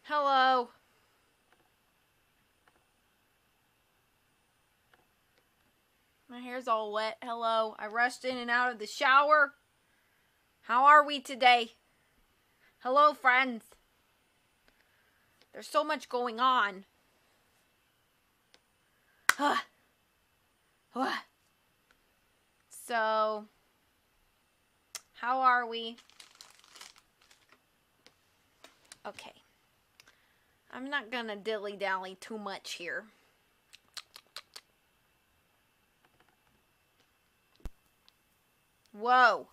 Hello. My hair's all wet. Hello. I rushed in and out of the shower. How are we today? Hello, friends. There's so much going on. So, how are we? Okay. I'm not gonna dilly-dally too much here. Whoa.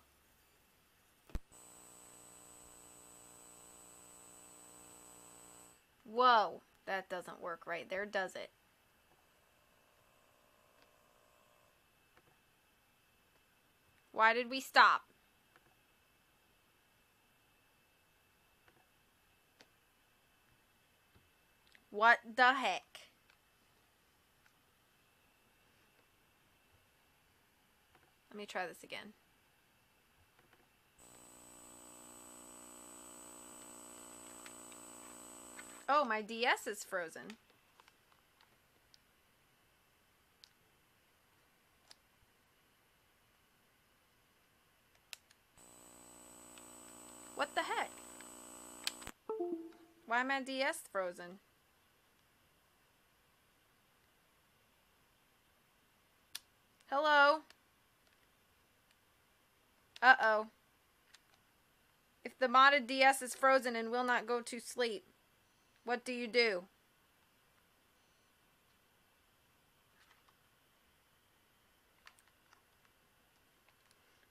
Whoa. That doesn't work right there, does it? Why did we stop? What the heck? Let me try this again. Oh, my DS is frozen. What the heck? Why am my DS frozen? Hello? Uh-oh. If the modded DS is frozen and will not go to sleep, what do you do?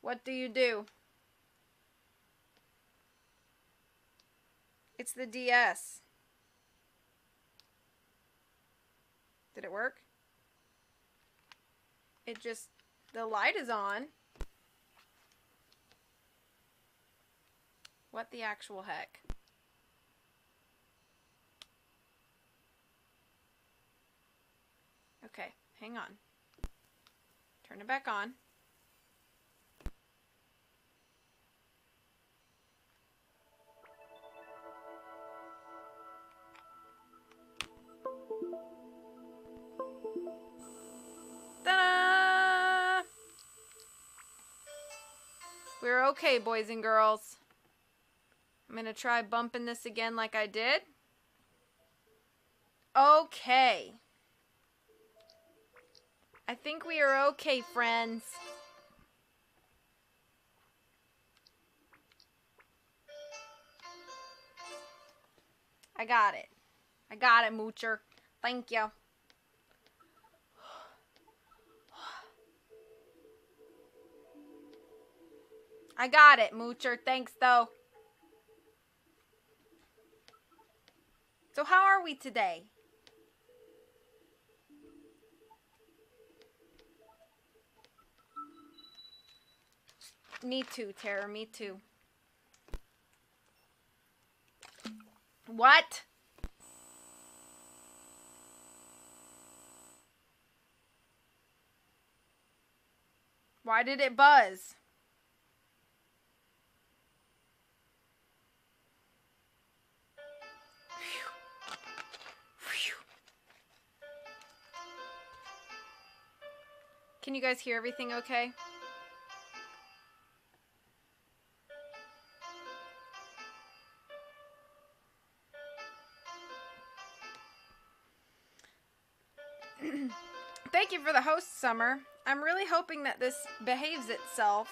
What do you do? It's the DS. Did it work? It just, the light is on. What the actual heck? Okay, hang on. Turn it back on. Ta-da! We're okay, boys and girls. I'm gonna try bumping this again like I did. Okay. I think we are okay, friends. I got it. I got it, Moocher. Thank you. I got it, Moocher. Thanks, though. So how are we today? Me too, Tara. Me too. What? Why did it buzz? Can you guys hear everything okay? Thank you for the host, Summer. I'm really hoping that this behaves itself.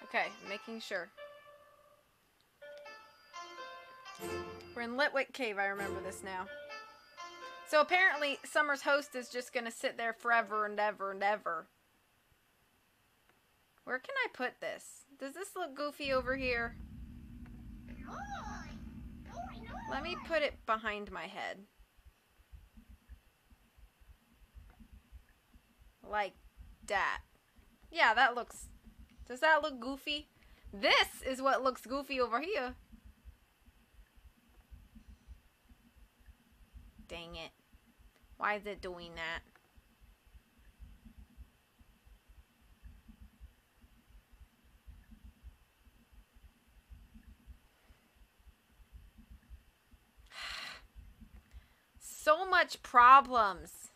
Okay, making sure. We're in Litwick Cave, I remember this now. So apparently, Summer's host is just gonna sit there forever and ever and ever. Where can I put this? Does this look goofy over here? Let me put it behind my head. Like that. Yeah, that looks... Does that look goofy? This is what looks goofy over here. Dang it. Why is it doing that? much problems.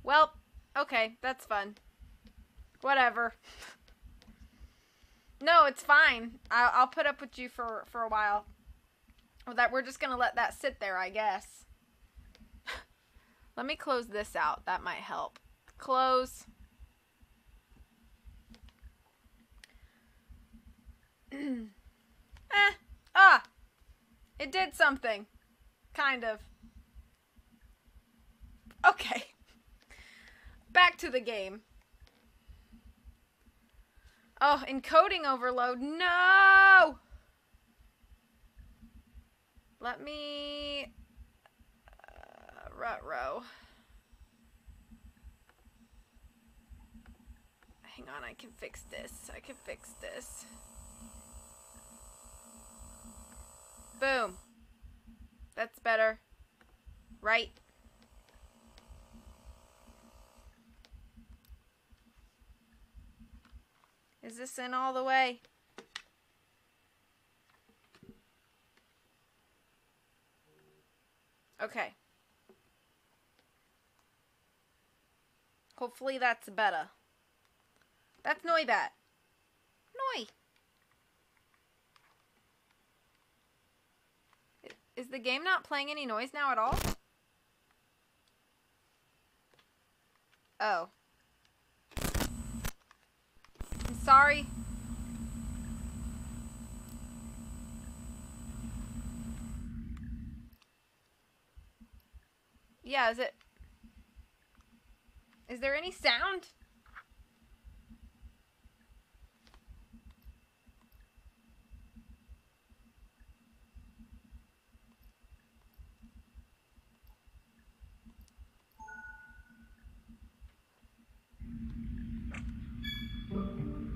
Well, okay, that's fun. Whatever. No, it's fine. I'll put up with you for a while. Well, that we're just gonna let that sit there, I guess. Let me close this out. That might help. Close. It did something. Kind of. Okay. Back to the game. Oh, encoding overload. No! Let me... Ruh-roh. Hang on, I can fix this. I can fix this. Boom. That's better. Right? Is this in all the way? Okay. Hopefully that's better. That's Noi Bat. Noi! Is the game not playing any noise now at all? Oh. I'm sorry. Yeah, is there any sound?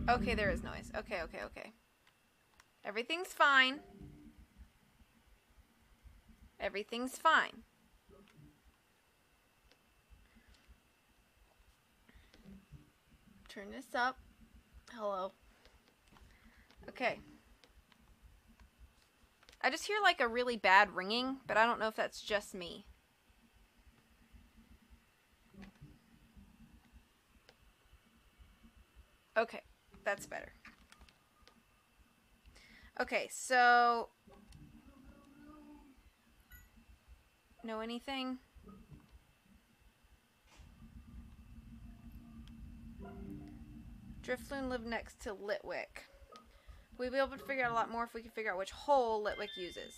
Okay, there is noise. Okay. Everything's fine. Everything's fine. Turn this up. Hello. Okay. I just hear like a really bad ringing, but I don't know if that's just me. Okay, that's better. Okay, so... Know anything? Drifloon lived next to Litwick. We'd be able to figure out a lot more if we could figure out which hole Litwick uses.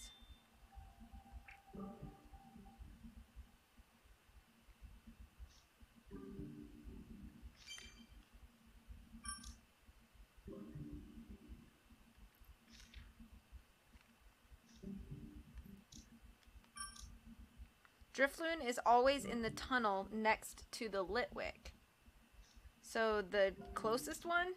Drifloon is always in the tunnel next to the Litwick. So the closest one?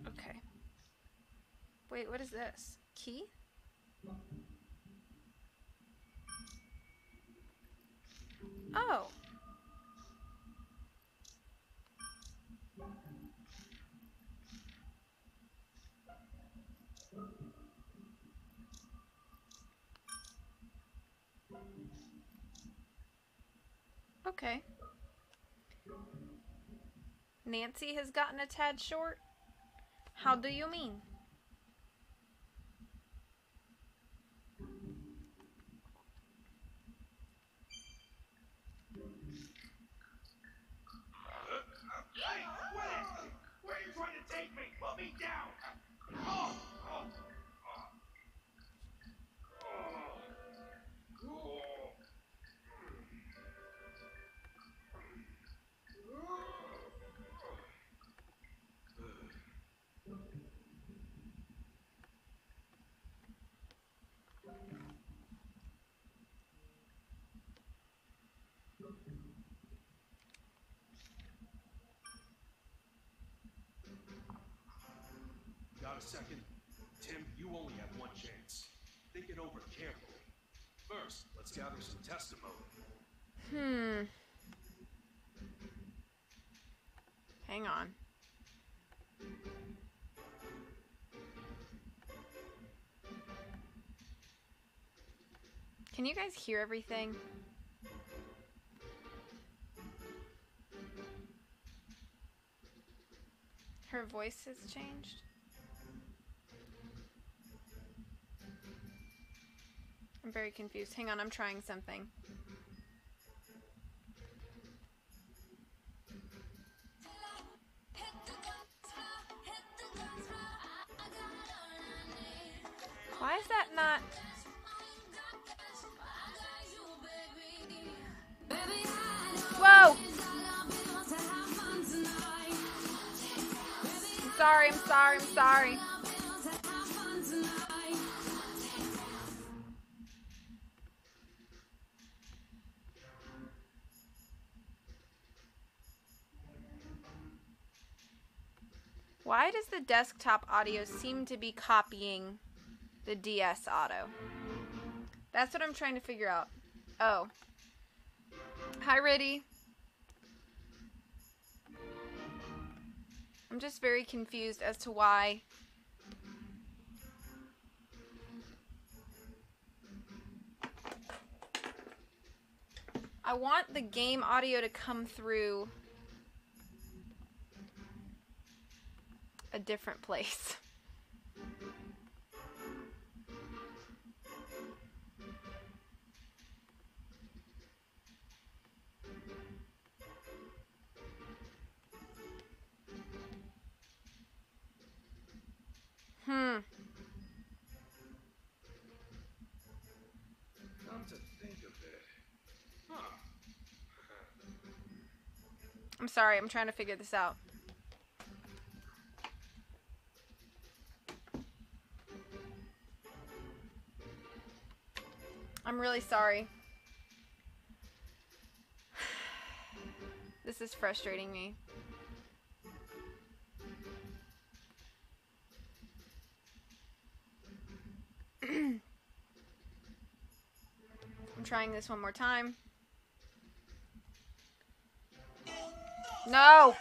Okay. Wait, what is this? Key? Oh. Okay. Nancy has gotten a tad short? How do you mean? Where are you trying to take me? Put me down! Got a second? Tim, you only have one chance. it over carefully. First, let's gather some testimony. Hang on. Can you guys hear everything? Her voice has changed. I'm very confused. Hang on, I'm trying something. Why is that not... Whoa! I'm sorry. Why does the desktop audio seem to be copying the DS auto? That's what I'm trying to figure out. Oh. Hi, Riddy. I'm just very confused as to why. I want the game audio to come through a different place. Come to think of it. Huh. I'm sorry, I'm trying to figure this out. I'm really sorry. This is frustrating me. I'm trying this one more time. No!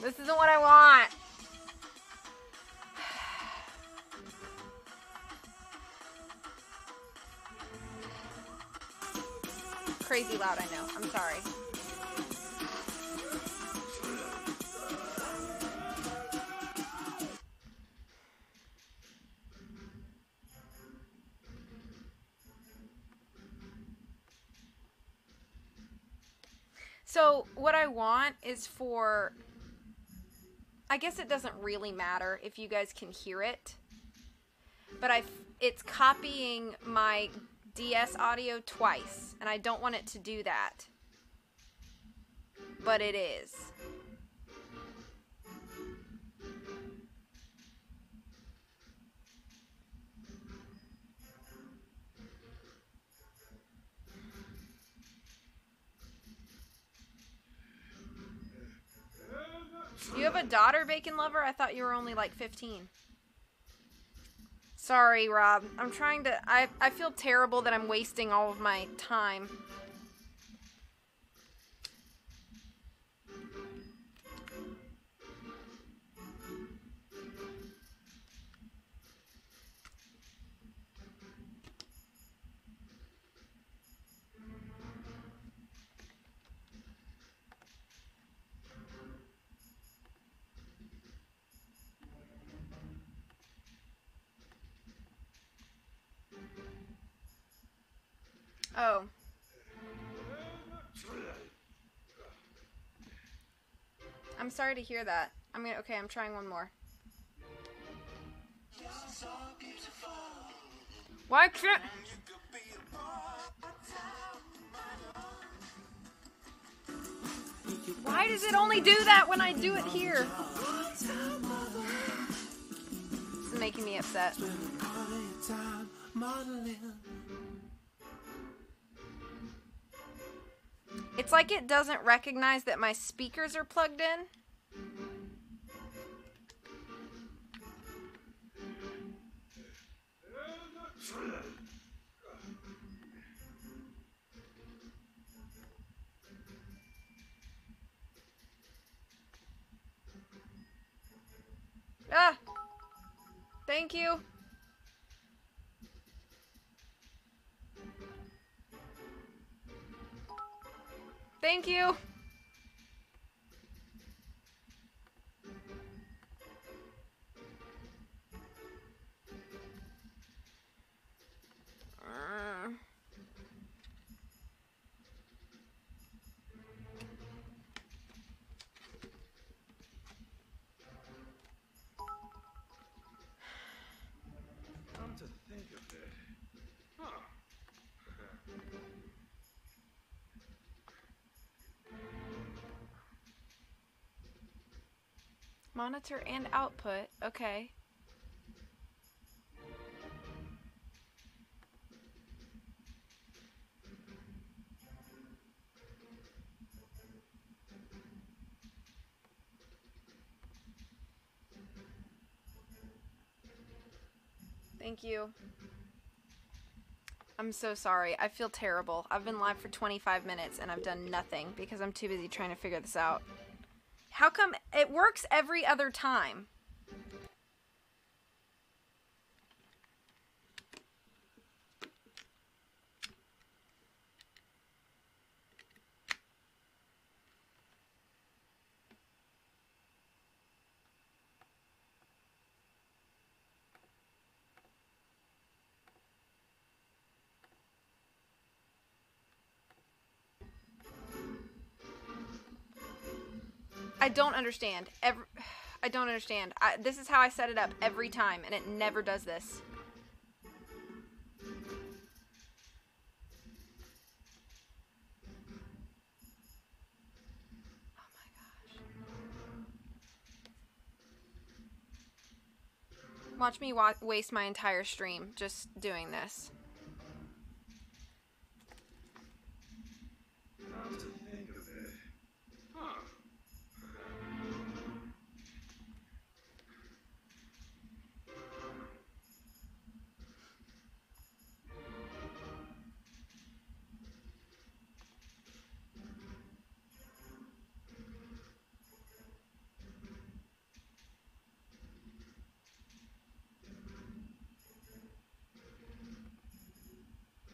This isn't what I want. Crazy loud, I know. I'm sorry. So, what I want is for... I guess it doesn't really matter if you guys can hear it. But it's copying my DS audio twice. And I don't want it to do that. But it is. You have a daughter, Bacon Lover? I thought you were only like 15. Sorry, Rob. I'm trying to... I feel terrible that I'm wasting all of my time. Oh. I'm sorry to hear that. Okay, I'm trying one more. Why can't... Why does it only do that when I do it here? This is making me upset. It's like it doesn't recognize that my speakers are plugged in. Ah! Thank you. Thank you. Come to think of it. Huh. Monitor and output. Okay. Thank you. I'm so sorry. I feel terrible. I've been live for 25 minutes and I've done nothing because I'm too busy trying to figure this out. How come it works every other time? I don't understand. I don't understand. This is how I set it up every time, and it never does this. Oh my gosh. Watch me waste my entire stream just doing this. Come to think of it. Huh.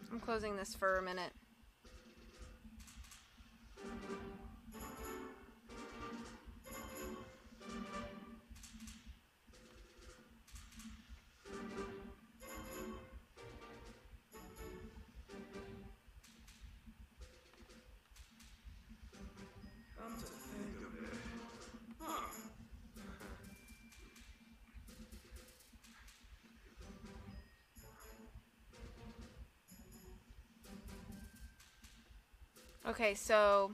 I'm closing this for a minute. Come to think of it. Huh. Okay, so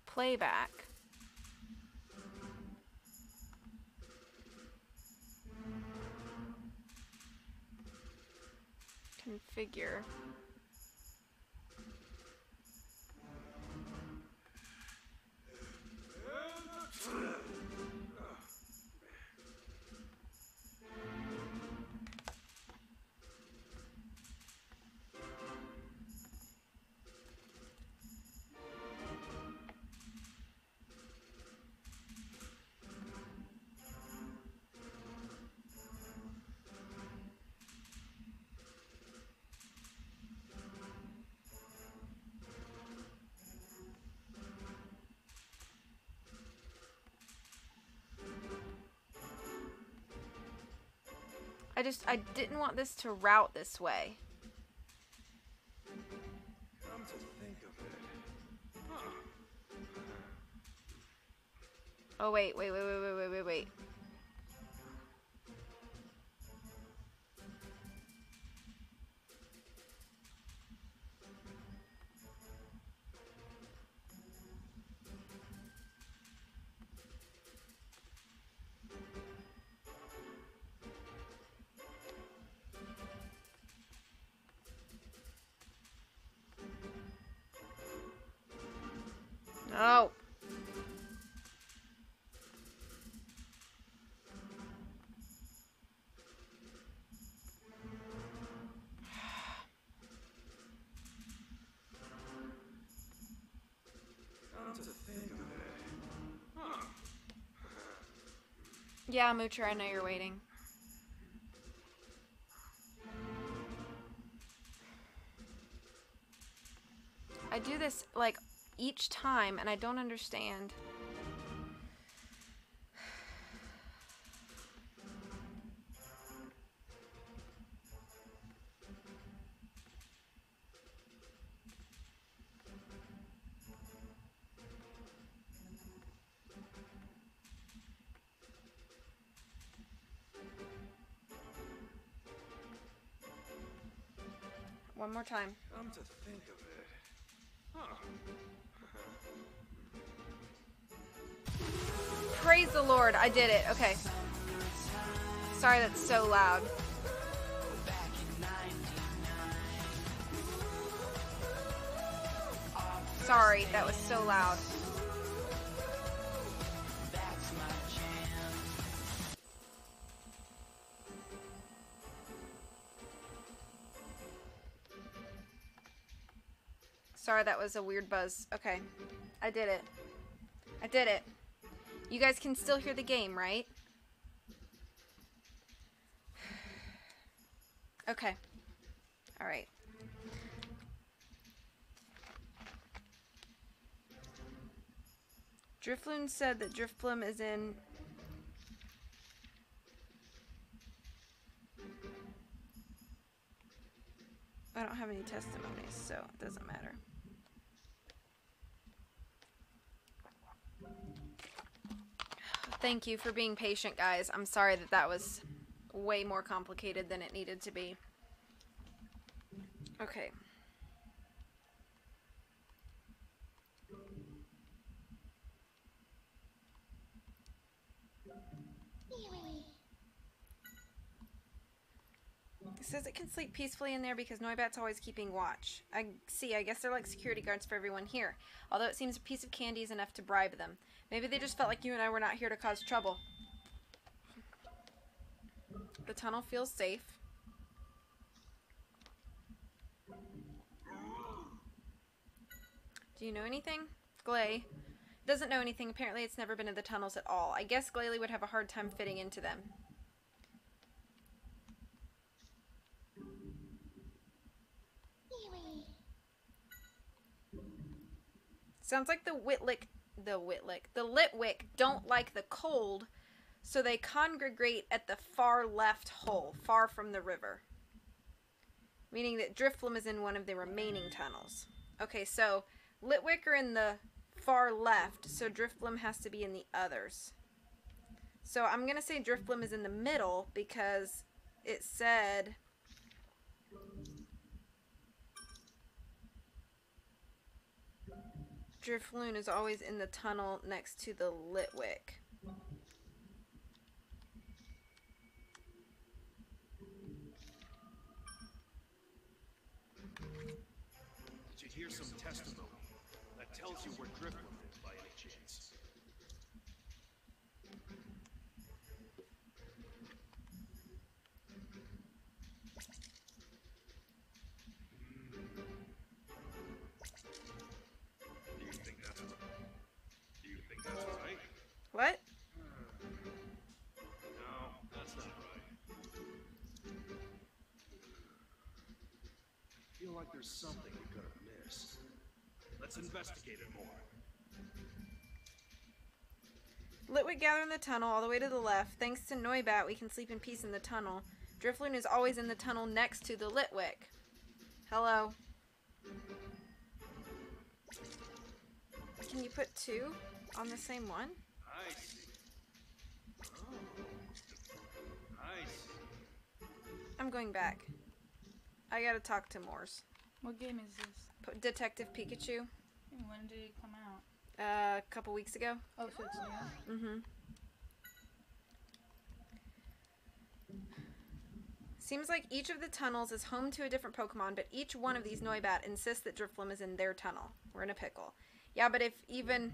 playback. Configure. I didn't want this to route this way. Come to think of it. Huh. Oh, wait. Come to think of it. Huh. Yeah, Moocher, I know you're waiting. I do this, like, each time, and I don't understand. One more time. Come to think of it. Huh. Praise the Lord, I did it. Okay. Sorry that's so loud. Sorry, that was so loud. Sorry, that was a weird buzz. Okay. I did it. I did it. You guys can still hear the game, right? Okay. Alright. Drifloon said that Driftbloom is in... I don't have any testimonies, so it doesn't matter. Thank you for being patient, guys. I'm sorry that that was way more complicated than it needed to be. Okay. It says it can sleep peacefully in there because Noibat's always keeping watch. I see, I guess they're like security guards for everyone here. Although it seems a piece of candy is enough to bribe them. Maybe they just felt like you and I were not here to cause trouble. The tunnel feels safe. Do you know anything? Glay doesn't know anything. Apparently it's never been in the tunnels at all. I guess Glalie would have a hard time fitting into them. Sounds like the Litwick don't like the cold, so they congregate at the far left hole, far from the river. Meaning that Drifloon is in one of the remaining tunnels. Okay, so Litwick are in the far left, so Drifloon has to be in the others. So I'm going to say Drifloon is in the middle because it said... Drifloon is always in the tunnel next to the Litwick. Did you hear some testimony that tells you where Driftwood is by any chance? Do you think that's right? What? No, that's not right. I feel like there's something we could have missed. Let's investigate it more. Litwick gather in the tunnel all the way to the left. Thanks to Noibat, we can sleep in peace in the tunnel. Drifloon is always in the tunnel next to the Litwick. Hello. Can you put two on the same one? I see. Oh. I see. I'm going back. I gotta talk to Morse. What game is this? Detective Pikachu. When did it come out? A couple weeks ago. Oh, so it's new? Mm-hmm. Seems like each of the tunnels is home to a different Pokemon, but each one of these Noibat insists that Drifloon is in their tunnel. We're in a pickle. Yeah, but if even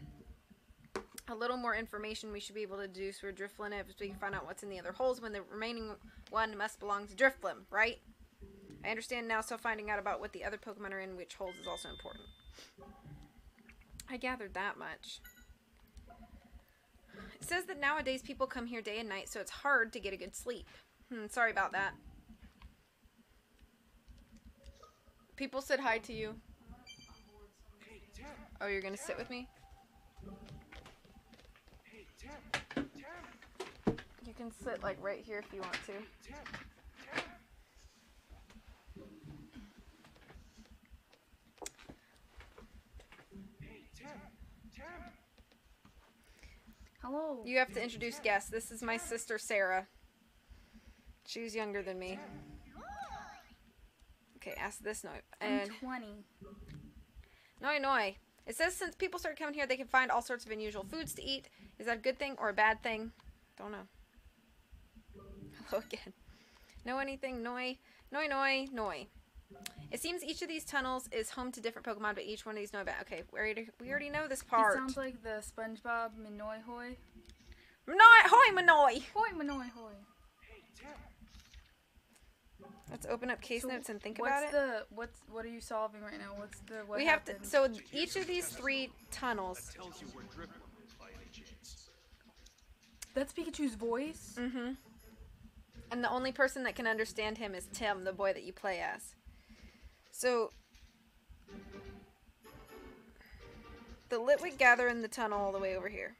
a little more information we should be able to deduce where Drifloon is, we can find out what's in the other holes when the remaining one must belong to Drifloon, right? I understand now, so finding out about what the other Pokemon are in which holes is also important. I gathered that much. It says that nowadays people come here day and night, so it's hard to get a good sleep. Sorry about that. People said hi to you. Hey, Tim. Oh, you're gonna sit with me? Hey, Tim. Tim. You can sit like right here if you want to. Tim. Tim. Hey, Tim. Tim. Hello. You have to introduce guests. This is my sister Sarah. She's younger than me. Okay, ask this Noi. I'm And 20. Noi. It says since people started coming here, they can find all sorts of unusual foods to eat. Is that a good thing or a bad thing? Don't know. Hello again. Know anything? Noi. It seems each of these tunnels is home to different Pokemon, but each one of these know about. Okay, we already know this part. It sounds like the SpongeBob Minoy Hoy. Hoi Manoi! Hoy Minoy Hoy. Hey, Tim. Let's open up case notes and think what's about it. What are you solving right now? What We happened? have to. So each of these 3 tunnels. That tells you where Drifloon is by any chance. That's Pikachu's voice? Mm-hmm. And the only person that can understand him is Tim, the boy that you play as. So the Litwick gather in the tunnel all the way over here.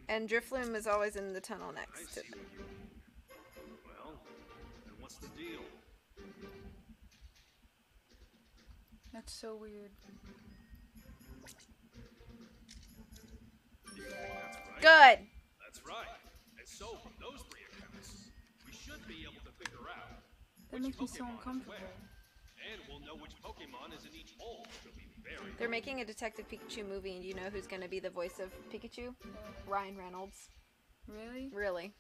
And Drifloon is always in the tunnel I next to see what you... Well, then what's the deal? That's so weird. You think that's right? Good. That's right. And so, from those 3 accounts, we should be able to figure out That which makes me so Pokemon is uncomfortable. where. And we'll know which Pokemon is in each hole, which will be very... They're making a Detective Pikachu movie, and do you know who's going to be the voice of Pikachu? Ryan Reynolds. Really? Really.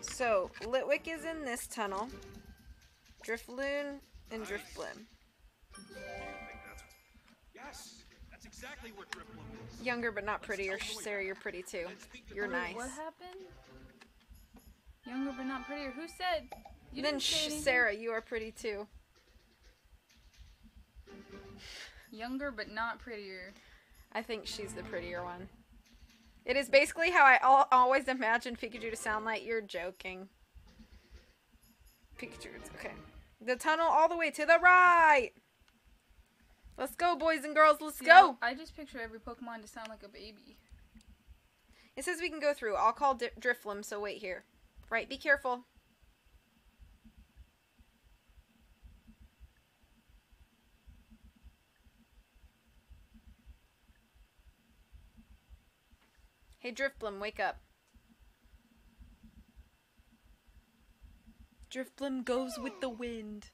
So, Litwick is in this tunnel. Drifloon and Nice. Drifblim. You think that's... Yes, that's exactly where Drifloon is. Younger but not prettier. Sarah, you're pretty too. You're Wait, nice. What happened? Younger but not prettier. Who said? You Then didn't say anything. Sarah, you are pretty too. Younger but not prettier. I think she's the prettier one. It is basically how I always imagined Pikachu to sound like. You're joking. Pikachu, it's okay. The tunnel all the way to the right. Let's go, boys and girls. Let's See, go. I just picture every Pokemon to sound like a baby. It says we can go through. I'll call Drifloon, so wait here. Right, be careful. Hey, Drifblim, wake up. Drifblim goes with the wind.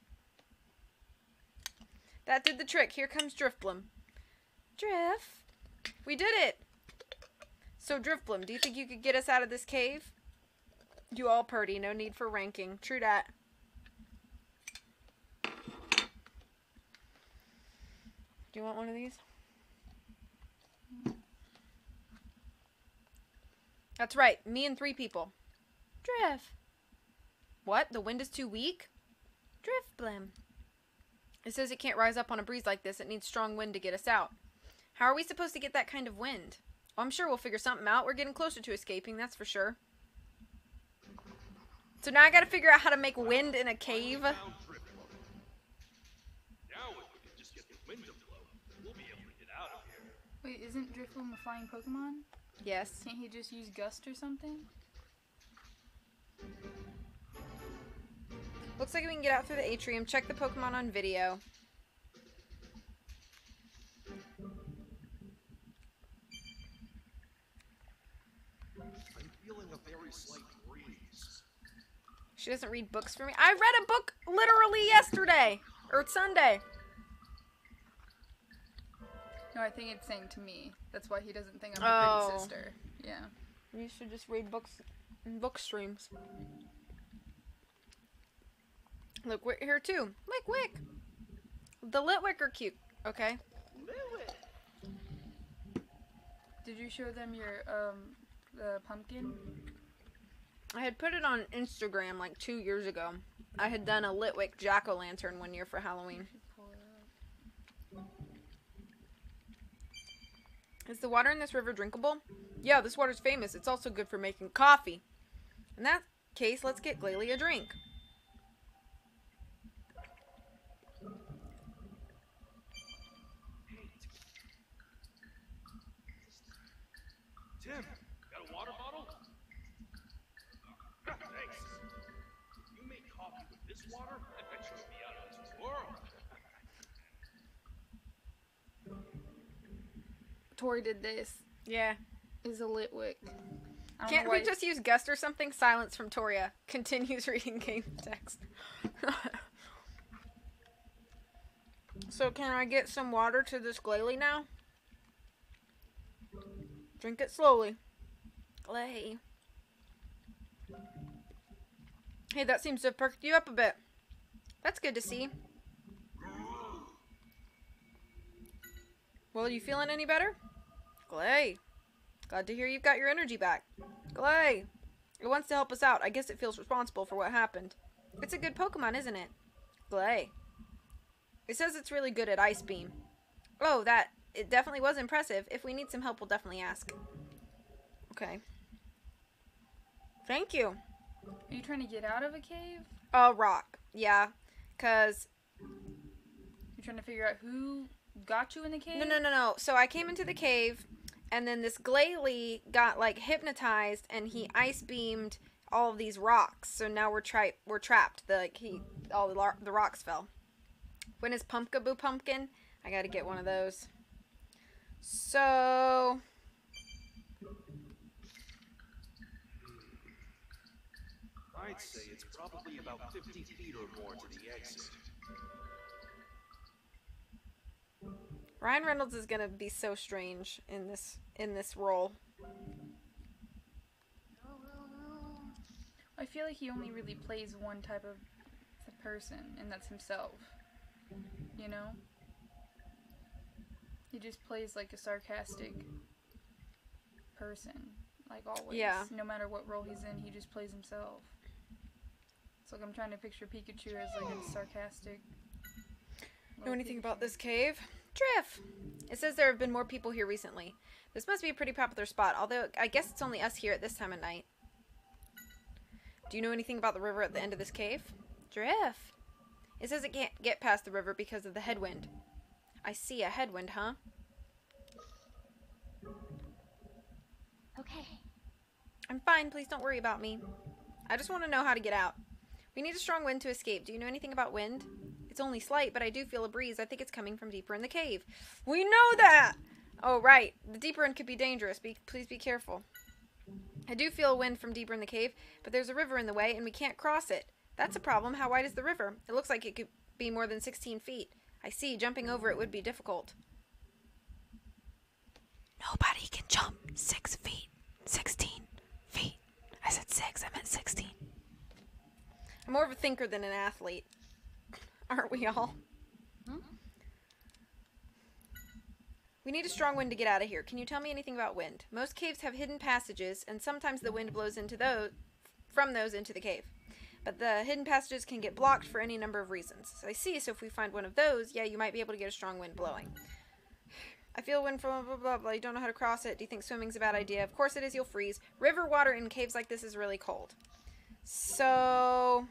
That did the trick. Here comes Drifblim. Drift. We did it. So, Drifblim, do you think you could get us out of this cave? You all purty. No need for ranking. True dat. Do you want one of these? That's right. Me and 3 people. Drift. What? The wind is too weak? Drifblim. It says it can't rise up on a breeze like this. It needs strong wind to get us out. How are we supposed to get that kind of wind? Oh, I'm sure we'll figure something out. We're getting closer to escaping, that's for sure. So now I gotta figure out how to make wind in a cave. Found Drifloon. Now if we can just get the wind to blow, we'll be able to get out of here. Wait, isn't Drifloon a flying Pokemon? Yes. Can't he just use Gust or something? Looks like we can get out through the atrium. Check the Pokemon on video. I'm feeling a very slight breeze. She doesn't read books for me. I read a book literally yesterday. Or Sunday. No, I think it's saying to me. That's why he doesn't think I'm a pretty sister. Yeah. You should just read books in book streams. Look, we're here too. Wick. The Litwick are cute. Okay. Did you show them your pumpkin? I had put it on Instagram like 2 years ago. I had done a Litwick jack-o'-lantern one year for Halloween. Pull it up. Is the water in this river drinkable? Yeah, this water's famous. It's also good for making coffee. In that case, let's get Glalie a drink. Tim, got a water bottle? Thanks. If you make coffee with this water, I bet you'll be out of this world. Tori did this. Yeah. Is a lit wick. Can't we just use Gust or something? Silence from Toria. Continues reading game text. So can I get some water to this Glalie now? Drink it slowly. Glay. Hey, that seems to have perked you up a bit. That's good to see. Well, are you feeling any better? Glay. Glad to hear you've got your energy back. Glay. It wants to help us out. I guess it feels responsible for what happened. It's a good Pokemon, isn't it? Glay. It says it's really good at Ice Beam. Oh, it definitely was impressive. If we need some help, we'll definitely ask. Okay. Thank you. Are you trying to get out of a cave? Rock. Yeah. 'Cause... You're trying to figure out who got you in the cave? No. So I came into the cave, and then this Glalie got, like, hypnotized, and he Ice Beamed all of these rocks. So now we're trapped. All the rocks fell. When is Pumpkaboo Pumpkin? I gotta get one of those. So... I'd say it's probably about 50 feet or more to the exit. Ryan Reynolds is gonna be so strange in this role. I feel like he only really plays one type of person, and that's himself. You know? He just plays like a sarcastic person, like always. Yeah. No matter what role he's in, he just plays himself. It's like I'm trying to picture Pikachu as like a sarcastic. Know anything about this cave? Drift! It says there have been more people here recently. This must be a pretty popular spot, although I guess it's only us here at this time of night. Do you know anything about the river at the end of this cave? Drift! It says it can't get past the river because of the headwind. I see a headwind, huh? Okay. I'm fine, please don't worry about me. I just want to know how to get out. We need a strong wind to escape. Do you know anything about wind? It's only slight, but I do feel a breeze. I think it's coming from deeper in the cave. We know that! Oh, right. The deeper end could be dangerous. Please be careful. I do feel a wind from deeper in the cave, but there's a river in the way, and we can't cross it. That's a problem. How wide is the river? It looks like it could be more than 16 feet. I see. Jumping over it would be difficult. Nobody can jump 6 feet. 16 feet. I said 6. I meant 16. I'm more of a thinker than an athlete. Aren't we all? We need a strong wind to get out of here. Can you tell me anything about wind? Most caves have hidden passages, and sometimes the wind blows from those into the cave. But the hidden passages can get blocked for any number of reasons. I see, so if we find one of those, yeah, you might be able to get a strong wind blowing. I feel wind from blah, blah, blah. You don't know how to cross it. Do you think swimming's a bad idea? Of course it is. You'll freeze. River water in caves like this is really cold. So...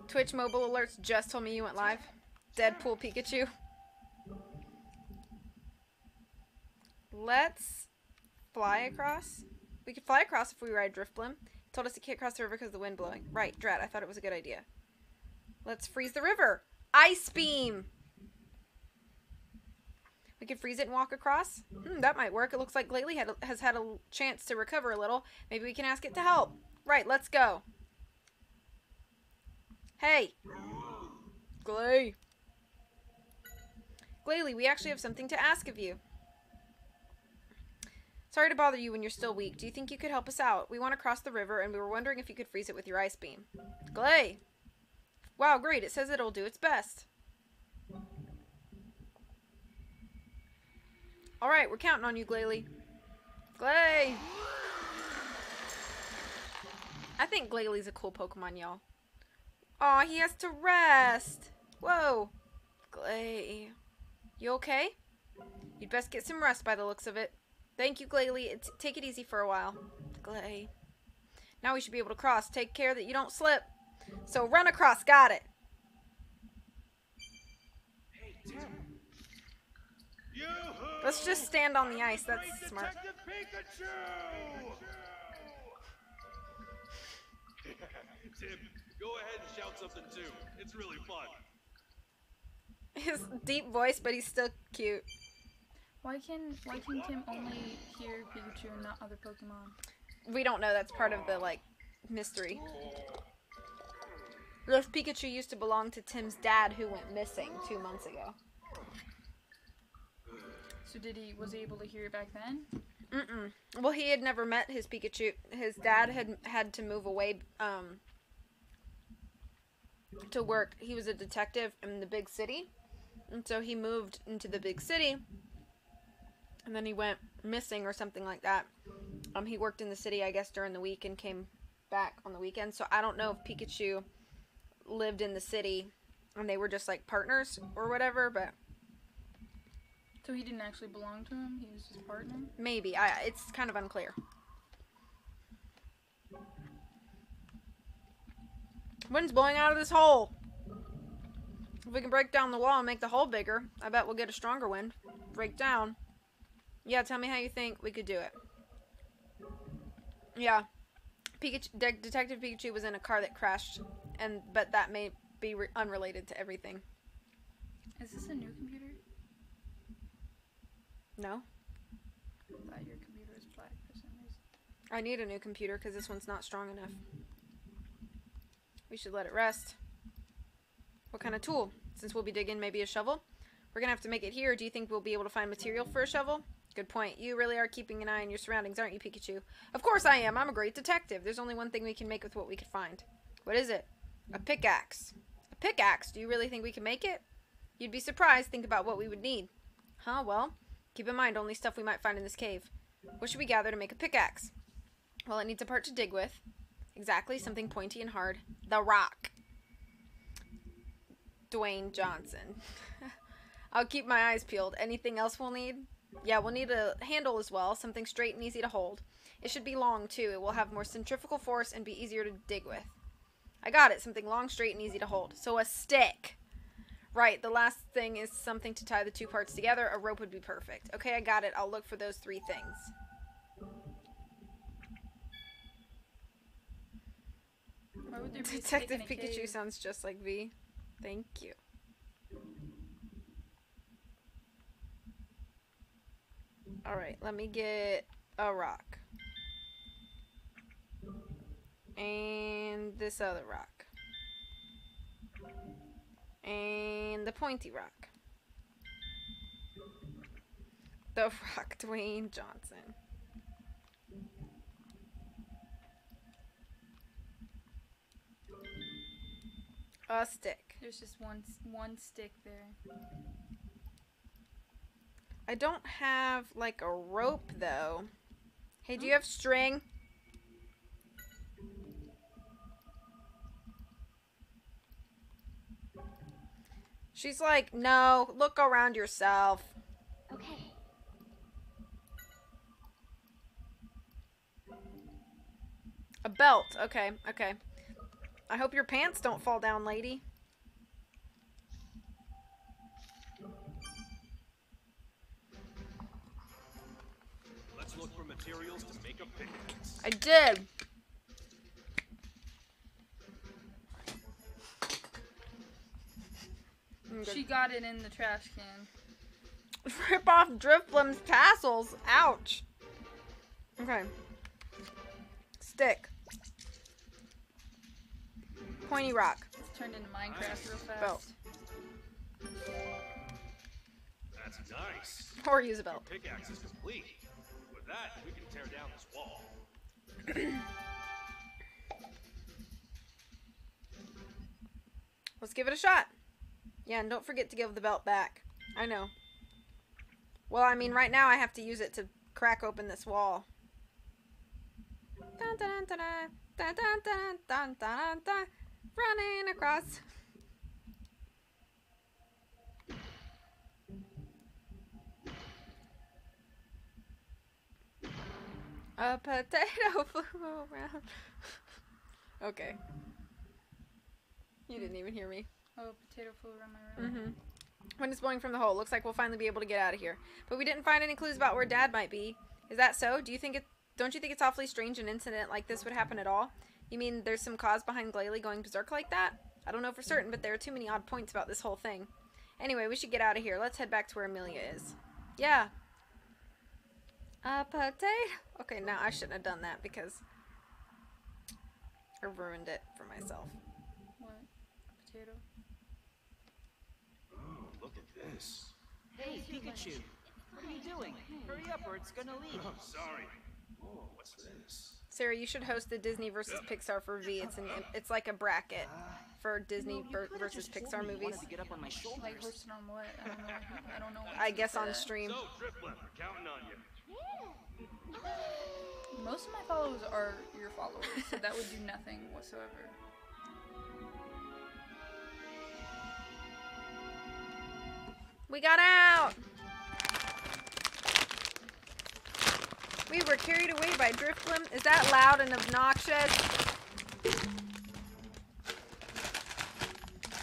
Twitch mobile alerts just told me you went live. Deadpool Pikachu. Let's fly across. We could fly across if we ride Driftblim. Told us you can't cross the river because of the wind blowing. Right, Drat, I thought it was a good idea. Let's freeze the river. Ice Beam! We could freeze it and walk across. That might work. It looks like Glalie has had a chance to recover a little. Maybe we can ask it to help. Right, let's go. Hey! Glalie. Glalie, we actually have something to ask of you. Sorry to bother you when you're still weak. Do you think you could help us out? We want to cross the river, and we were wondering if you could freeze it with your ice beam. Glalie! Wow, great. It says it'll do its best. Alright, we're counting on you, Glalie. Glalie! I think Glalie's a cool Pokemon, y'all. Aw, he has to rest. Whoa. Glalie. You okay? You'd best get some rest by the looks of it. Thank you, Glalie. Take it easy for a while. Glay. Now we should be able to cross. Take care that you don't slip. So run across. Got it. Hey, Tim. Yoo-hoo! Let's just stand on the ice. That's Great smart. Detective Pikachu! Tim, go ahead and shout something too. It's really fun. His deep voice, but he's still cute. Why can Tim only hear Pikachu and not other Pokemon? We don't know. That's part of the, like, mystery. This Pikachu used to belong to Tim's dad, who went missing 2 months ago. So was he able to hear it back then? Mm-mm. Well, he had never met his Pikachu. His dad had to move away to work. He was a detective in the big city. And so he moved into the big city. And then he went missing or something like that. He worked in the city, I guess, during the week and came back on the weekend. So I don't know if Pikachu lived in the city and they were just like partners or whatever, but So he didn't actually belong to him? He was his partner? maybe. It's kind of unclear. Wind's blowing out of this hole. If we can break down the wall and make the hole bigger, I bet we'll get a stronger wind. Break down. Yeah, tell me how you think we could do it. Yeah. Detective Pikachu was in a car that crashed, but that may be unrelated to everything. Is this a new computer? No? I thought your computer was black for some reason. I need a new computer because this one's not strong enough. We should let it rest. What kind of tool? Since we'll be digging, maybe a shovel? We're going to have to make it here. Do you think we'll be able to find material for a shovel? Good point. You really are keeping an eye on your surroundings, aren't you, Pikachu? Of course I am. I'm a great detective. There's only one thing we can make with what we could find. What is it? A pickaxe. A pickaxe? Do you really think we can make it? You'd be surprised. Think about what we would need. Huh, well, keep in mind only stuff we might find in this cave. What should we gather to make a pickaxe? Well, it needs a part to dig with. Exactly, something pointy and hard. The rock. Dwayne Johnson. I'll keep my eyes peeled. Anything else we'll need? Yeah, we'll need a handle as well. Something straight and easy to hold. It should be long, too. It will have more centrifugal force and be easier to dig with. I got it. Something long, straight, and easy to hold. So a stick. Right, the last thing is something to tie the two parts together. A rope would be perfect. Okay, I got it. I'll look for those 3 things. Why would there be a Detective stick in a Pikachu cave? sounds just like V. Thank you. Alright, let me get a rock. And this other rock. And the pointy rock. The rock, Dwayne Johnson. A stick. There's just one stick there. I don't have, like, a rope, though. Hey, do you have string? She's like, no, look around yourself. Okay. A belt. Okay, okay. I hope your pants don't fall down, lady. Let's look for materials to make a pickaxe. I did. She got it in the trash can. Rip off Drifblim's tassels. Ouch. Okay. Stick. Pointy rock. It's turned into Minecraft real fast. Belt. That's nice. Or use a Our belt. pickaxe is complete. With that, we can tear down this wall. Let's give it a shot. Yeah, and don't forget to give the belt back. I know. Well, I mean, right now I have to use it to crack open this wall. Dun, dun, dun, dun, dun, dun, dun, dun, dun, dun, running across. A potato flew around. Okay. You didn't even hear me. Oh, potato flew around my room. Mm-hmm. When it's blowing from the hole, looks like we'll finally be able to get out of here. But we didn't find any clues about where Dad might be. Is that so? Don't you think it's awfully strange an incident like this would happen at all? You mean there's some cause behind Glalie going berserk like that? I don't know for certain, but there are too many odd points about this whole thing. Anyway, we should get out of here. Let's head back to where Amelia is. Yeah. A potato. Okay, now I shouldn't have done that because I ruined it for myself. What? A potato? Oh, look at this. Hey, Pikachu! What are you doing? Hurry up or it's gonna leak. Oh, sorry. Oh, what's this? Sarah, you should host the Disney versus Pixar for V. It's like a bracket for Disney versus Pixar movies. To get up on my shoulders. Like hosting on what? I don't know. What I guess on that. stream. So, Drifblim, we're counting on you. Most of my followers are your followers, so that would do nothing whatsoever. We got out! We were carried away by Drifblim. Is that loud and obnoxious?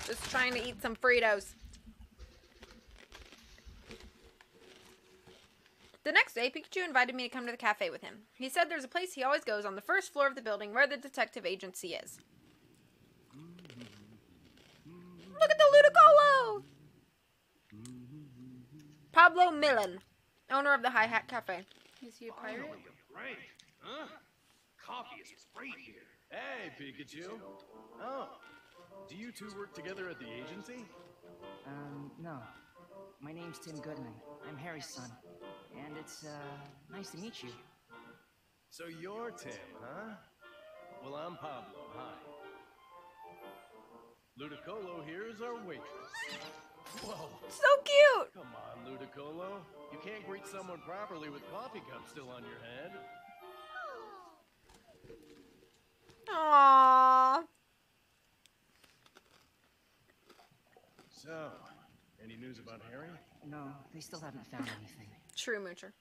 Just trying to eat some Fritos. The next day, Pikachu invited me to come to the cafe with him. He said there's a place he always goes on the first floor of the building where the detective agency is. Look at the Ludicolo! Pablo Millan, owner of the Hi Hat Cafe. Is he a pirate? Finally a break, huh? Coffee is great here. Hey, Pikachu. Oh, do you two work together at the agency? No. My name's Tim Goodman. I'm Harry's son. And it's, nice to meet you. So you're Tim, huh? Well, I'm Pablo. Hi. Ludicolo here is our waitress. Whoa. So cute! Come on, Ludicolo. You can't greet someone properly with coffee cup still on your head. Aww. So, any news about Harry? No, they still haven't found anything. True moocher.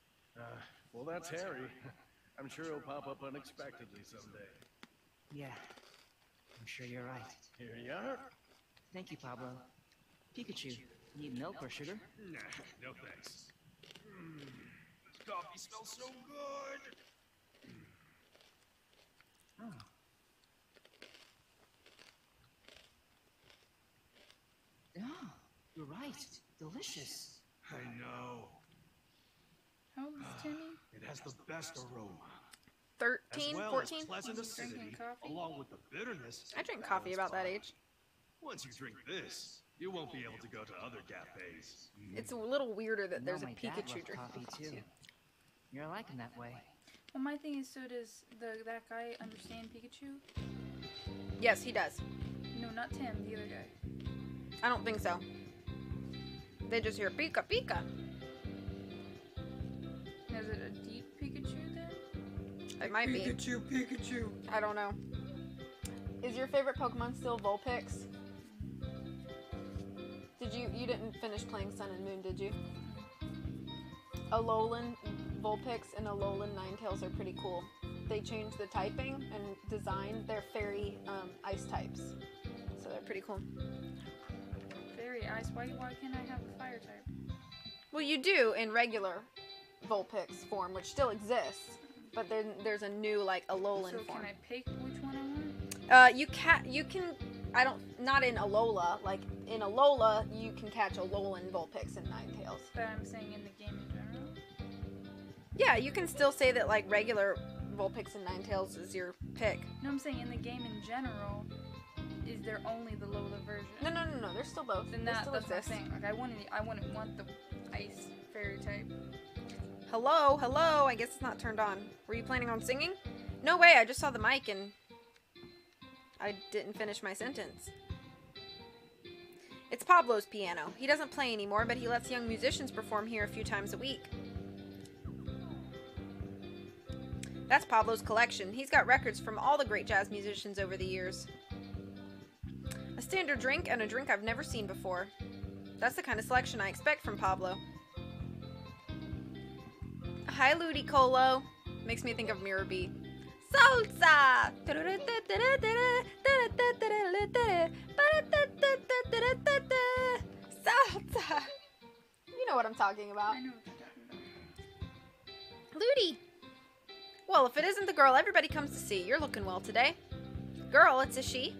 Well, that's Harry. I'm sure he'll pop up unexpectedly someday. Yeah, I'm sure you're right. Here you are. Thank you, Pablo. Pikachu, need milk or sugar? Nah, no thanks. This coffee smells so good. Oh. Oh, you're right. Delicious. I know. How old is Timmy? It has the best aroma. 13, As well 14? as pleasant He's drinking acidity, coffee? along with the bitterness. I drink coffee about that age. Once you drink this, you won't be able to go to other cafes. It's a little weirder that there's a my dad Pikachu loved drinking coffee coffee. too. You're liking that way. Well, my thing is, so does that guy understand Pikachu? Yes, he does. No, not Tim, the other guy. I don't think so. They just hear Pika Pika. Is it a deep Pikachu then? It might be. Pikachu. I don't know. Is your favorite Pokemon still Vulpix? You didn't finish playing Sun and Moon, did you? Alolan Vulpix and Alolan Ninetales are pretty cool. They changed the typing and design. They're fairy ice types. So they're pretty cool. Fairy ice. Why can't I have a fire type? Well, you do in regular Vulpix form, which still exists. But then there's a new, like, Alolan So form. can I pick which one I want? You can, not in Alola, like, in Alola, you can catch Alolan Vulpix and Ninetales. But I'm saying in the game in general. Yeah, you can still say that, like, regular Vulpix and Ninetales is your pick. No, I'm saying in the game in general, is there only the Lola version? No, they're still both. Then they that's still what I'm exist. saying. Like, I wouldn't want the ice fairy type. Hello? I guess it's not turned on. Were you planning on singing? No way, I just saw the mic and I didn't finish my sentence. It's Pablo's piano. He doesn't play anymore, but he lets young musicians perform here a few times a week. That's Pablo's collection. He's got records from all the great jazz musicians over the years. A standard drink and a drink I've never seen before. That's the kind of selection I expect from Pablo. Hi, Ludicolo. Makes me think of Mirror Beat. Salsa! Salsa! You know what I'm talking about. I know what you're talking about. Ludi! Well, if it isn't the girl everybody comes to see, you're looking well today. Girl, it's a she.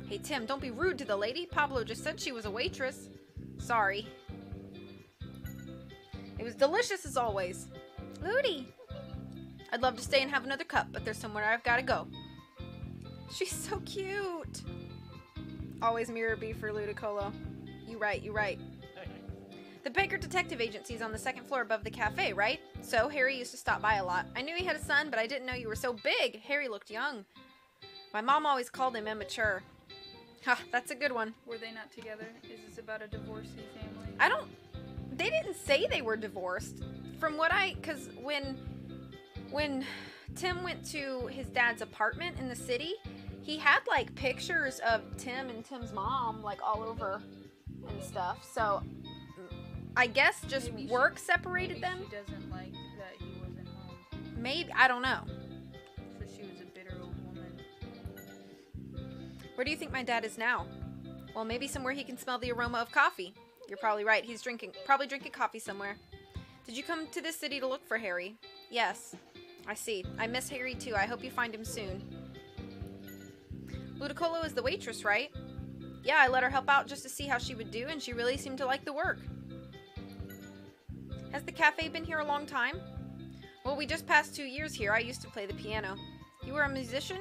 Hey, Tim, don't be rude to the lady. Pablo just said she was a waitress. Sorry. It was delicious as always. Ludi! I'd love to stay and have another cup, but there's somewhere I've got to go. She's so cute. Always Mirror B for Ludicolo. You right, you right. The Baker Detective Agency's on the second floor above the cafe, right? So, Harry used to stop by a lot. I knew he had a son, but I didn't know you were so big. Harry looked young. My mom always called him immature. Ha, that's a good one. Were they not together? Is this about a divorcee family? They didn't say they were divorced. From what because when Tim went to his dad's apartment in the city, he had, like, pictures of Tim and Tim's mom, like, all over and stuff. So, I guess just work separated them. She doesn't like that he wasn't home. Maybe, I don't know. So she was a bitter old woman. Where do you think my dad is now? Well, maybe somewhere he can smell the aroma of coffee. You're probably right. He's probably drinking coffee somewhere. Did you come to this city to look for Harry? Yes. I see. I miss Harry too. I hope you find him soon. Ludicolo is the waitress, right? Yeah, I let her help out just to see how she would do, and she really seemed to like the work. Has the cafe been here a long time? Well, we just passed 2 years here. I used to play the piano. You were a musician?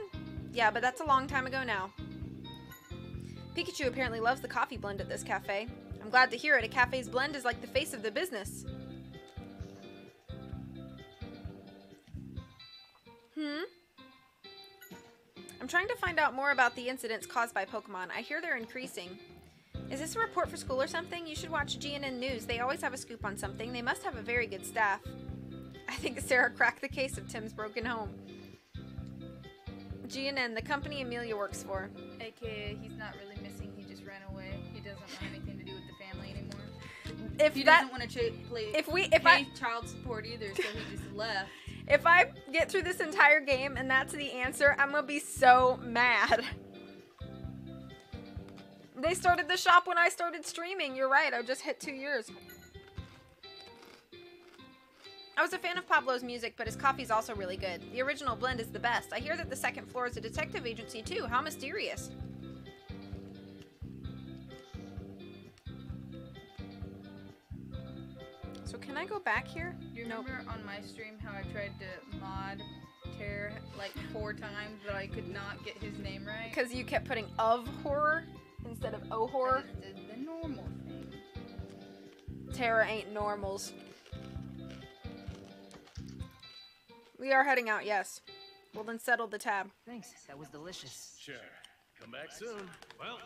Yeah, but that's a long time ago now. Pikachu apparently loves the coffee blend at this cafe. I'm glad to hear it. A cafe's blend is like the face of the business. I'm trying to find out more about the incidents caused by Pokemon. I hear they're increasing. Is this a report for school or something? You should watch GNN News. They always have a scoop on something. They must have a very good staff. I think Sarah cracked the case of Tim's broken home. GNN, the company Amelia works for. AKA, he's not really missing. He just ran away. He doesn't want anything to do with the family anymore. He doesn't want to pay child support either, so he just left. If I get through this entire game and that's the answer, I'm gonna be so mad. They started the shop when I started streaming. You're right, I just hit 2 years. I was a fan of Pablo's music, but his coffee's also really good. The original blend is the best. I hear that the second floor is a detective agency too. How mysterious. So can I go back here? You remember on my stream how I tried to mod Terror like 4 times, but I could not get his name right? Because you kept putting of horror instead of oh horror. I just did the normal thing. Terror ain't normals. We are heading out, yes. We'll then settle the tab. Thanks, that was delicious. Sure. Come back soon. Well,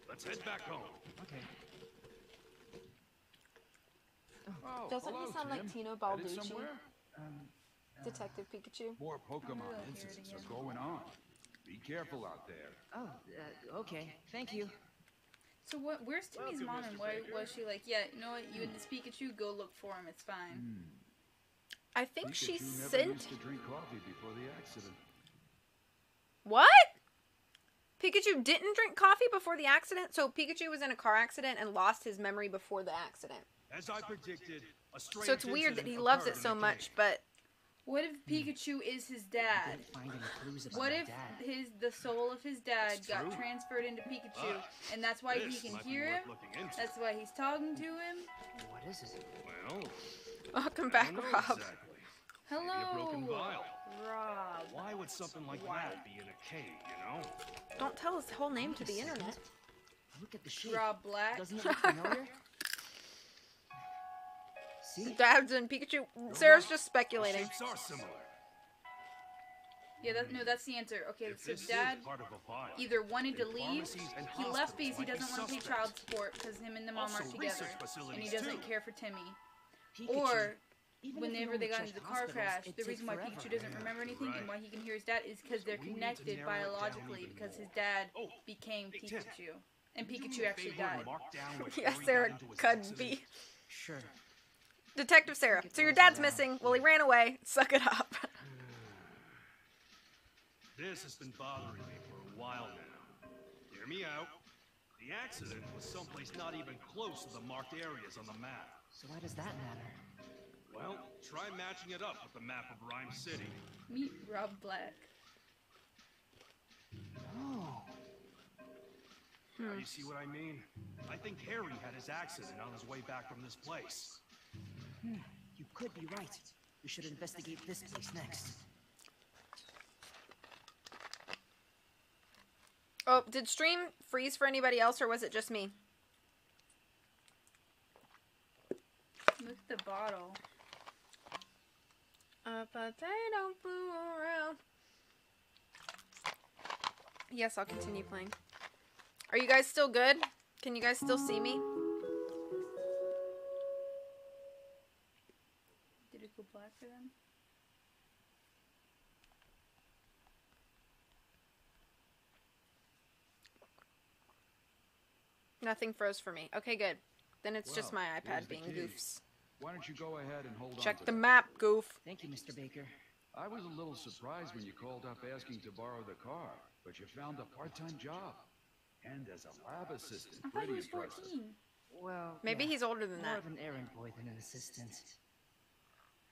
let's head back home. Okay. Oh, Doesn't hello, he sound like Tim. Tino Headed Balducci? somewhere? Detective Pikachu? More Pokemon I'll hear it incidents again. are going on. Be careful out there. Oh, okay. Thank you. So where's Timmy's Welcome, mom, Mr. and why Baker. was she like, yeah, you know what, you and this Pikachu, go look for him, it's fine. I think she Pikachu never sent... used to drink coffee before the accident. What? Pikachu didn't drink coffee before the accident? So Pikachu was in a car accident and lost his memory before the accident. As I predicted, a strange So it's weird that he incident loves it occurred so in the much, cave. but... What if Pikachu is his dad? Didn't find any clues about What my if dad. the soul of his dad It's got true. transferred into Pikachu, Ah, and that's why he This can might be hear worth him? looking into. That's why he's talking to him? What is it? Well, Welcome I back, don't know Rob. exactly. Maybe a broken Hello, vial. Rob. Why would something like that be in a cave, you know? Don't tell his whole name to Wait a the second. internet. Look at the shape. Rob Black. Doesn't it look familiar? See? Dad's and Pikachu... Sarah's just The speculating. shapes are similar. Yeah, that's the answer. Okay, If so this Dad is part of a vial, either wanted to then leave, pharmacies and he left because hospitals he might be doesn't want to pay suspect. child support because him and the mom Also aren't together, research and he facilities, doesn't too. care for Timmy. Pikachu, Or even if you whenever they only got check into the car hospitals, crash, it'd the take reason why forever. Pikachu doesn't remember anything and right. why he can hear his dad is because they're So we need to connected narrow it down biologically even because his more. dad Oh, became hey, Tim. Pikachu. And Do me Pikachu a actually favor and died. mark down where Yes, Harry Sarah got into his could accident. be. Sure. Detective Sarah. So your dad's missing. Well, he ran away. Suck it up. This has been bothering me for a while now. Hear me out. The accident was someplace not even close to the marked areas on the map. So why does that matter? Well, try matching it up with the map of Rhyme City. Meet Rob Black. Oh. Now you see what I mean? I think Harry had his accident on his way back from this place. You could be right. We should investigate this place next. Oh, did stream freeze for anybody else, or was it just me? Look at the bottle. A potato flew around. Yes, I'll continue playing. Are you guys still good? Can you guys still see me? Did it go black for them? Nothing froze for me. Okay, good. Then it's just Well, my here's iPad the being key. goofs. Why don't you go ahead and hold on Check to the that? map, goof. Thank you, Mr. Baker. I was a little surprised when you called up asking to borrow the car, but you found a part-time job. And as a lab assistant, I thought he pretty was impressive. 14. Well, Maybe yeah, he's older than more that. of an errand boy than an assistant.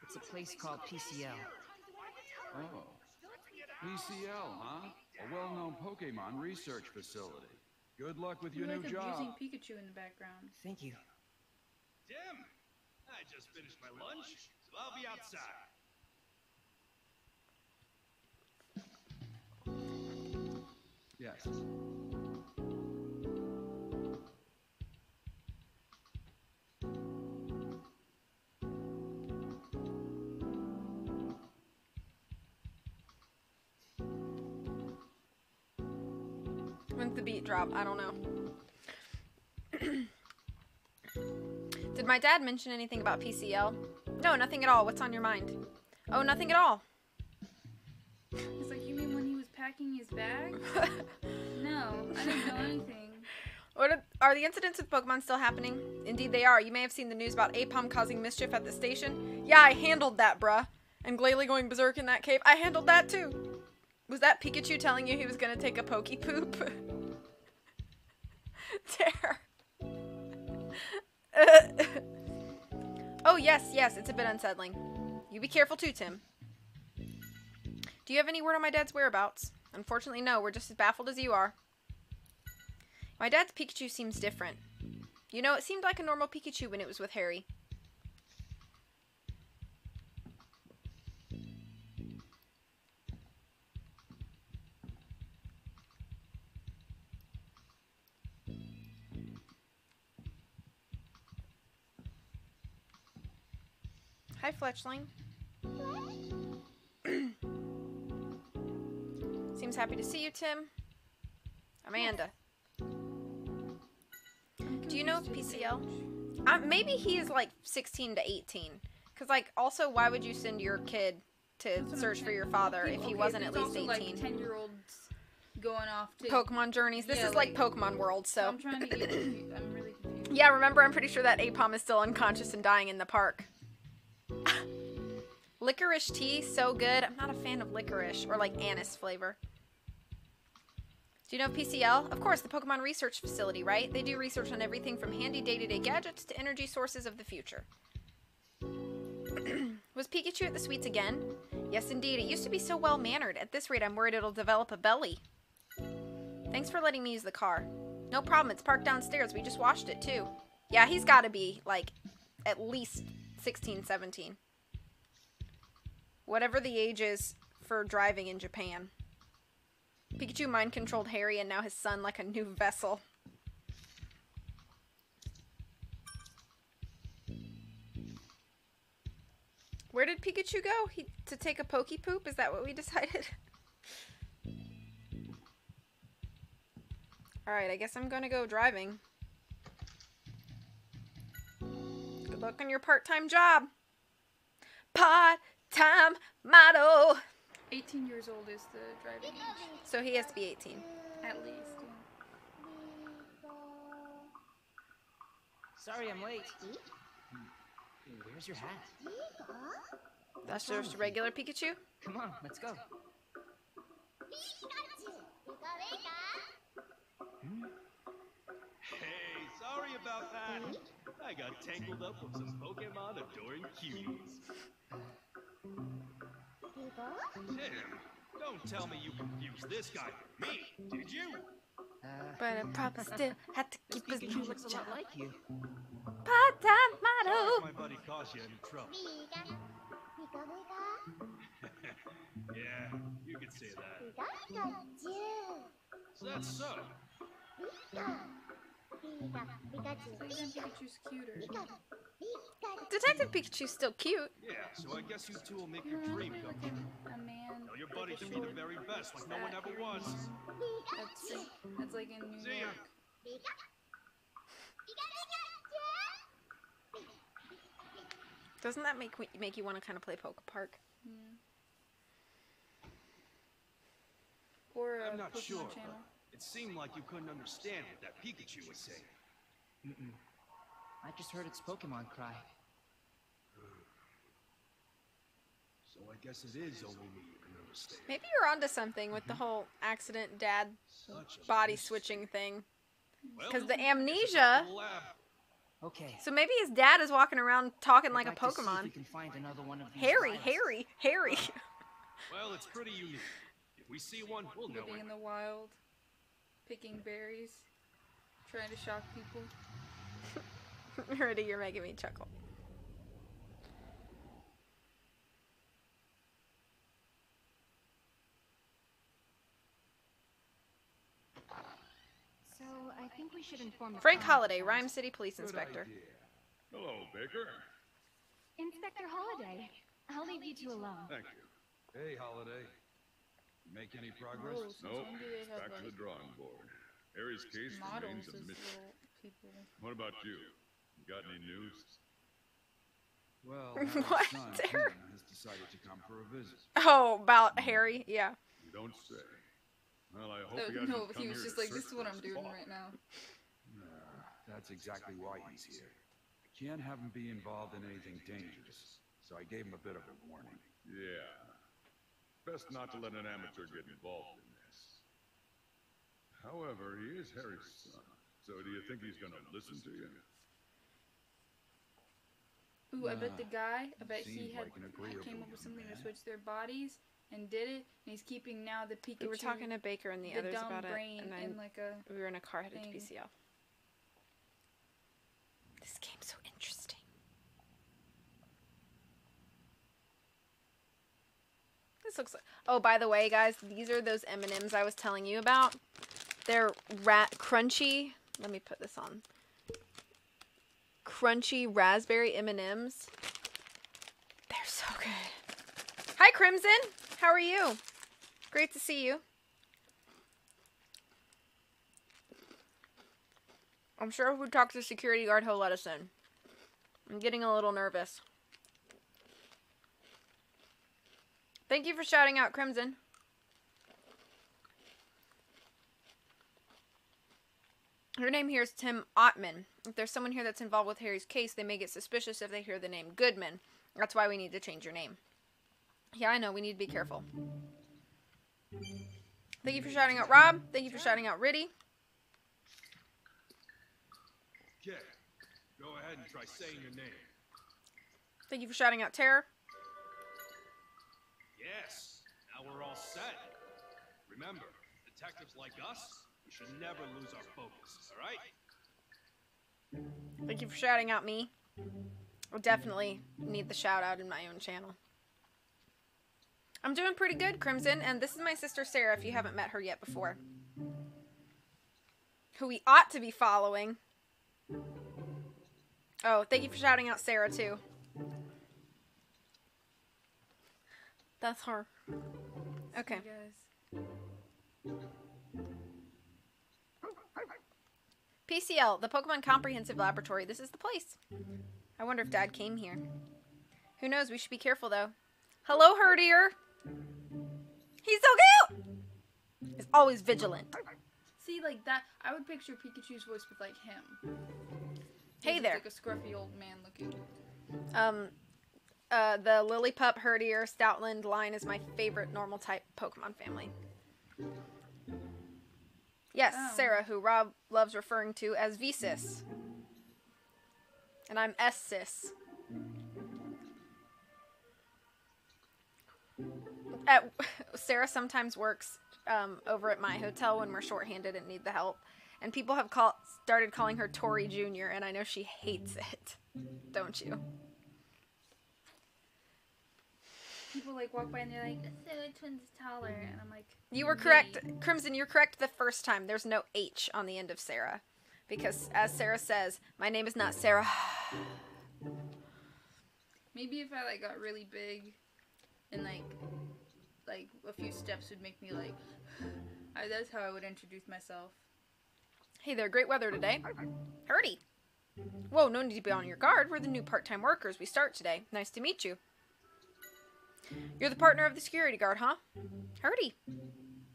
It's a place called PCL. Oh. PCL, huh? A well-known Pokemon research facility. Good luck with You your like new job. abusing Pikachu in the background. Thank you. Tim, I just finished my lunch, so I'll be outside. Yes. When's the beat drop? I don't know. Did my dad mention anything about PCL? No, nothing at all. What's on your mind? Oh, nothing at all. It's like, you mean when he was packing his bag? No, I didn't know anything. Are the incidents with Pokemon still happening? Indeed they are. You may have seen the news about Apom causing mischief at the station. Yeah, I handled that, bruh. And Glalie going berserk in that cave. I handled that too. Was that Pikachu telling you he was gonna take a pokey poop? Dare. Oh, yes, it's a bit unsettling. You be careful too, Tim. Do you have any word on my dad's whereabouts? Unfortunately, no. We're just as baffled as you are. My dad's Pikachu seems different. You know, it seemed like a normal Pikachu when it was with Harry. Hi, Fletchling. Seems happy to see you, Tim. Amanda. Do you know PCL? Maybe he is like 16 to 18. Because, like, also, why would you send your kid to search for your father if he wasn't at least 18? Also, like, 10-year-olds going off to Pokemon journeys. This is like Pokemon World, so. I'm trying to get confused. I'm really confused. Yeah, remember, I'm pretty sure that Apom is still unconscious and dying in the park. Licorice tea, so good. I'm not a fan of licorice or like anise flavor. Do you know PCL? Of course, the Pokemon Research Facility, right? They do research on everything from handy day-to-day gadgets to energy sources of the future. Was Pikachu at the suites again? Yes, indeed. It used to be so well-mannered. At this rate, I'm worried it'll develop a belly. Thanks for letting me use the car. No problem. It's parked downstairs. We just washed it, too. Yeah, he's got to be, like, at least 16, 17. Whatever the age is for driving in Japan. Pikachu mind-controlled Harry and now his son like a new vessel. Where did Pikachu go? To take a pokey poop? Is that what we decided? Alright, I guess I'm gonna go driving. Good luck on your part-time job. Part-time model. 18 years old is the driving age. So he has to be 18. At least. Sorry I'm late. Where's your hat? That's just a regular Pikachu? Come on, let's go. Hey, sorry about that. I got tangled up with some Pokemon adoring cuties. Tim, don't tell me you confused this guy with me, did you? But I probably still had to keep his Pikachu looks a lot like you. part-time Sorry model. if my buddy caused you any trouble. Yeah, you could say that. Is that so? Even Pikachu's cuter. Detective Pikachu's still cute. Yeah, so I guess you two will make your dream come true. A man. Tell your buddy to be the very best, like no one ever was. That's like in New See ya. York. Doesn't that make you want to kind of play Poke Park? Yeah. Or I'm not Pokemon sure, channel. but it seemed like you couldn't understand what that Pikachu was saying. I just heard its Pokemon cry. So I guess it is only me who can understand. Maybe you're onto something with the whole accident dad Such a body mystery. switching thing. Well, Because the I guess it's amnesia. up to the lab. Okay. So maybe his dad is walking around talking like I'd a to see if we Pokemon. can find another one of these Harry, vials. Harry. Well, it's pretty unique. If we see one, we'll know Living it. in the wild, picking berries, trying to shock people. Already, you're making me chuckle. So, I think we should inform the Frank family Holiday, first. Rhyme City Police Good Inspector. idea. Hello, Baker. Inspector Holiday, I'll leave you two alone. Thank you. Hey, Holiday. Make any progress? Oh, since when do they have Back to the like drawing board. Harry's case models remains a as mystery. little people? What about you? Got any news? Well, What? Harry's son, Terror. Tim, has decided to come for a visit. Oh, about Harry? Yeah. You don't say. Well, I hope he No, hasn't no, come he was here just to like, this is search what for I'm his doing fault. right now. That's exactly why he's here. I can't have him be involved in anything dangerous, so I gave him a bit of a warning. Yeah. Best not to let an amateur get involved in this. However, he is Harry's son, so do you think he's gonna listen to you? Ooh, I bet the guy, I bet he seems had like an agreeable came up with young something to man. switch their bodies and did it, and he's keeping now the Pikachu. We were talking to Baker and the, the others dumb about it, brain and in like a. we were in a car headed to thing. PCL. This game's so interesting. This looks like... Oh, by the way, guys, these are those M&Ms I was telling you about. They're crunchy... Let me put this on. Crunchy raspberry M&Ms. They're so good. Hi, Crimson. How are you? Great to see you. I'm sure if we talk to the security guard, he'll let us in. I'm getting a little nervous. Thank you for shouting out, Crimson. Her name here is Tim Ottman. If there's someone here that's involved with Harry's case, they may get suspicious if they hear the name Goodman. That's why we need to change your name. Yeah, I know. We need to be careful. Thank you for shouting out, Rob. Thank you for shouting out, Riddy. Okay, go ahead and try saying your name. Thank you for shouting out, Terror. Yes, now we're all set. Remember, detectives like us, we should never lose our focus, alright? Thank you for shouting out me. I definitely need the shout out in my own channel. I'm doing pretty good, Crimson, and this is my sister Sarah if you haven't met her yet before. Who we ought to be following. Oh, thank you for shouting out Sarah too. That's her. Okay. Hey, guys. PCL, the Pokemon Comprehensive Laboratory. This is the place. I wonder if Dad came here. Who knows? We should be careful, though. Hello, Herdier. He's so cute! He's always vigilant. See, like that, I would picture Pikachu's voice with like him. Hey He's there. like a scruffy old man looking. The Lillipup, Herdier, Stoutland line is my favorite normal type Pokemon family. Yes, Oh. Sarah, who Rob loves referring to as V-Sis. And I'm S-Sis. Sarah sometimes works over at my hotel when we're shorthanded and need the help. And people have started calling her Tori Jr., and I know she hates it. Don't you? People like walk by and they're like, "So twins taller," and I'm like, You were correct, Crimson. You're correct the first time. There's no H on the end of Sarah, because as Sarah says, my name is not Sarah. Maybe if I like got really big, and like a few steps would make me like, that's how I would introduce myself. Hey there, great weather today. Hurdy. Whoa, no need to be on your guard. We're the new part-time workers. We start today. Nice to meet you. You're the partner of the security guard, huh? Hurdy.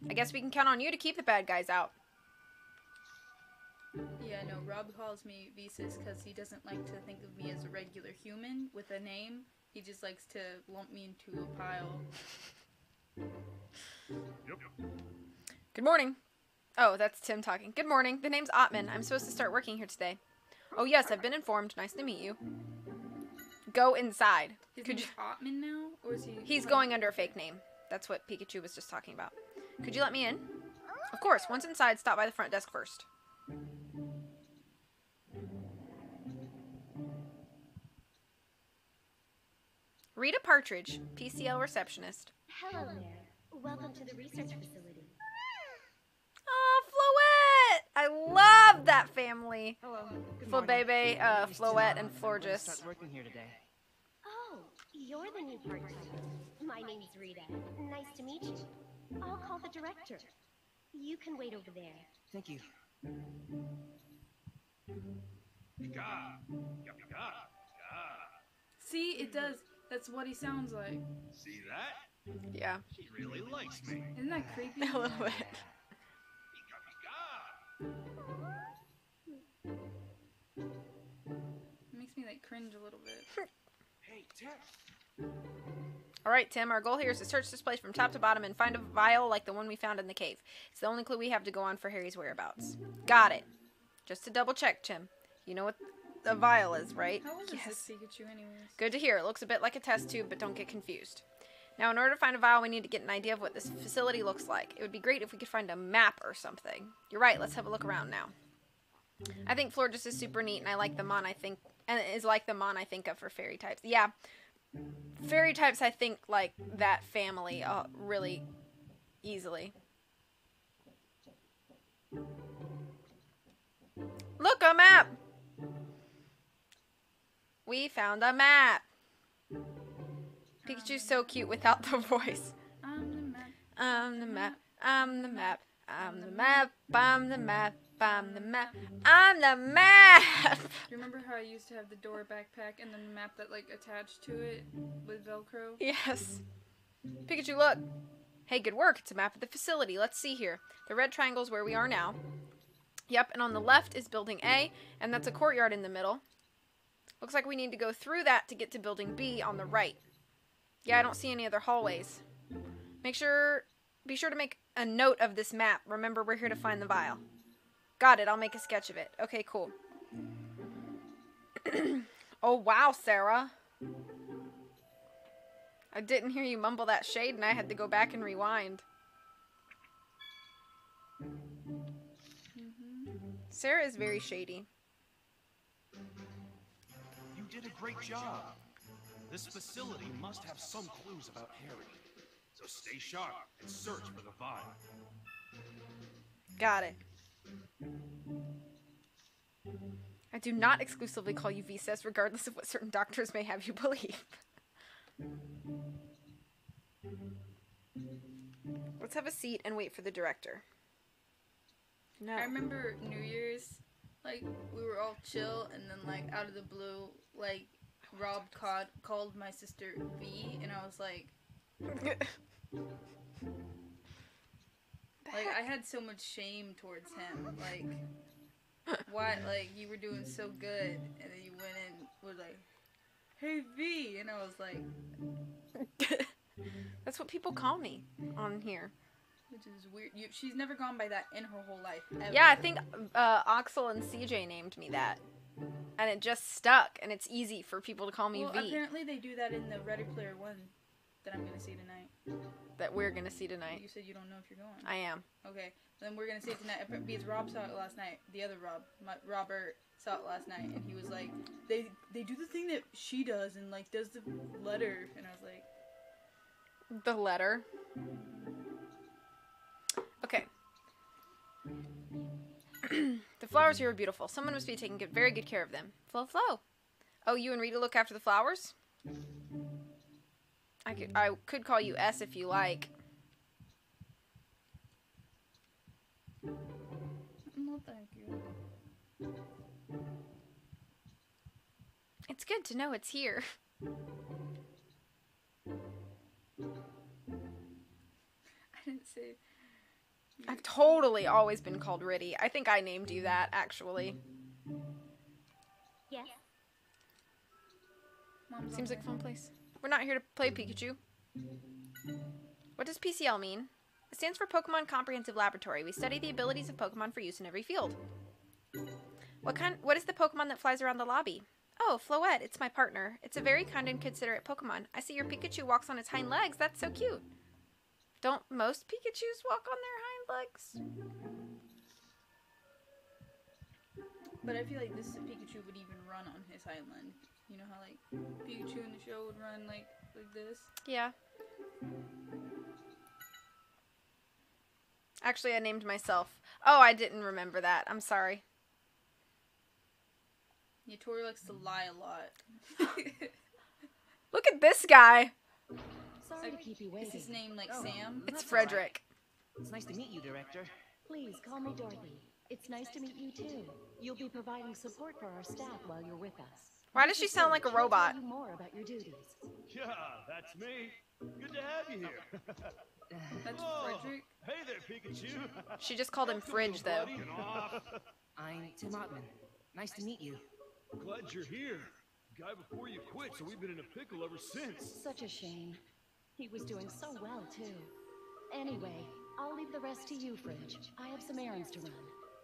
I guess we can count on you to keep the bad guys out. Yeah, no, Rob calls me V-Sis because he doesn't like to think of me as a regular human with a name. He just likes to lump me into a pile. Yep. Good morning. Oh, that's Tim talking. Good morning. The name's Ottman. I'm supposed to start working here today. Oh, yes, I've been informed. Nice to meet you. Go inside. His name's Ottman now? Or is he... He's going under a fake name. That's what Pikachu was just talking about. Could you let me in? Of course. Once inside, stop by the front desk first. Rita Partridge, PCL receptionist. Hello there. Welcome to the research facility. Oh, Floette! I love that family. Hello. Good Flo morning. Bebe, My name's Floette, Tim. and I'm going to Florges. start working here today. Oh, you're the new part-timer. My name's Rita. Nice to meet you. I'll call the director. You can wait over there. Thank you. Pika. Pika, pika, pika. See, it does. That's what he sounds like. See that? Yeah, She really likes me. Isn't that creepy? a little bit. Pika, pika. It makes me like cringe a little bit. Hey, Tim. Alright, Tim, our goal here is to search this place from top to bottom and find a vial like the one we found in the cave. It's the only clue we have to go on for Harry's whereabouts. Got it. Just to double check, Tim. You know what the vial is, right? How old is Yes. this Pikachu anyways? Good to hear. It looks a bit like a test tube, but don't get confused. Now, in order to find a vial, we need to get an idea of what this facility looks like. It would be great if we could find a map or something. You're right. Let's have a look around now. I think Florges is super neat, and I like the Mon I think, and it is like the Mon I think of for fairy types. Yeah, fairy types I think like that family really easily. Look, a map! We found a map! Pikachu's so cute without the voice. I'm the map. I'm the map, I'm the map, I'm the map, I'm the map, I'm the map, I'm the map! Do you remember how I used to have the door backpack and then the map that like attached to it with Velcro? Yes. Pikachu, look. Hey, good work. It's a map of the facility. Let's see here. The red triangle's where we are now. Yep, and on the left is Building A, and that's a courtyard in the middle. Looks like we need to go through that to get to Building B on the right. Yeah, I don't see any other hallways. Be sure to make a note of this map. Remember, we're here to find the vial. Got it. I'll make a sketch of it. Okay, cool. Oh, wow, Sarah. I didn't hear you mumble that shade, and I had to go back and rewind. Sarah is very shady. You did a great job. This facility must have some clues about Harry. So stay sharp and search for the vial. Got it. I do not exclusively call you V-Sis, regardless of what certain doctors may have you believe. Let's have a seat and wait for the director. No. I remember New Year's, like, we were all chill, and then, like, out of the blue, like, Rob called my sister V, and I was like, I had so much shame towards him, like, why, like, you were doing so good, and then you went and was like, hey V, and I was like, That's what people call me on here. Which is weird. She's never gone by that in her whole life. Ever. Yeah, I think Oxel and CJ named me that. And it just stuck, and it's easy for people to call me well, V. Apparently they do that in the Ready Player One that I'm going to see tonight. That we're going to see tonight. You said you don't know if you're going. I am. Okay, then we're going to see it tonight. Because Rob saw it last night. The other Rob, Robert, saw it last night, and he was like, they do the thing that she does, and like does the letter, and I was like... The letter? Okay. The flowers here are beautiful. Someone must be taking very good care of them. Flo, Flo. Oh, you and Rita look after the flowers? I could call you S if you like. No, thank you. It's good to know it's here. I didn't say... I've totally always been called Riddy. I think I named you that, actually. Yes. Seems like a fun place. We're not here to play Pikachu. What does PCL mean? It stands for Pokemon Comprehensive Laboratory. We study the abilities of Pokemon for use in every field. What is the Pokemon that flies around the lobby? Oh, Floette, it's my partner. It's a very kind and considerate Pokemon. I see your Pikachu walks on its hind legs. That's so cute. Don't most Pikachus walk on their hind legs? But I feel like this Pikachu would even run on his hind leg. You know how like Pikachu in the show would run like this? Yeah. Actually, I named myself. Oh, I didn't remember that. I'm sorry. Yeah, Tori likes to lie a lot. Look at this guy. Sorry to keep you waiting. Is his name like Sam? It's Frederick. It's nice to meet you, Director. Please call me Dorothy. It's nice to meet you too. You'll be providing support for our staff while you're with us. Why does she sound like a robot? Tell you more about your duties. Yeah, that's me. Good to have you here. That's Oh, Frederick. hey there, Pikachu. She just called him Fridge, though. Get off. I'm Tim Ottman. Nice to meet you. Glad you're here. The guy before you quit, so we've been in a pickle ever since. Such a shame. He was doing so well, too. Anyway, I'll leave the rest to you, Fridge. I have some errands to run.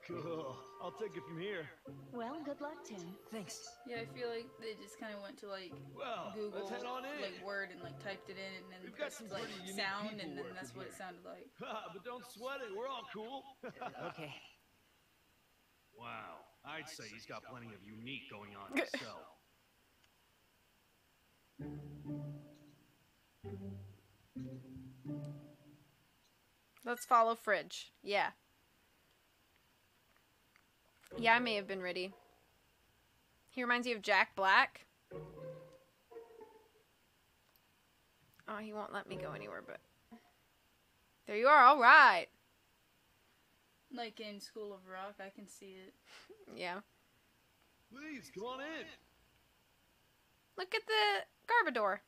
Cool. I'll take it from here. Well, good luck, Tim. Thanks. Yeah, I feel like they just kind of went to like Well, Google let's head on in. like Word and like typed it in and then We've got pressed some like pretty unique sound people and then working that's what it here. sounded like. But don't sweat it. We're all cool. Okay. Wow. I'd say he's got plenty of unique going on himself. Let's follow Fridge. Yeah. Yeah, I may have been ready. He reminds you of Jack Black. Oh, he won't let me go anywhere, but... There you are, alright. Like in School of Rock, I can see it. Yeah. Please, come on in. Look at the Garbodor.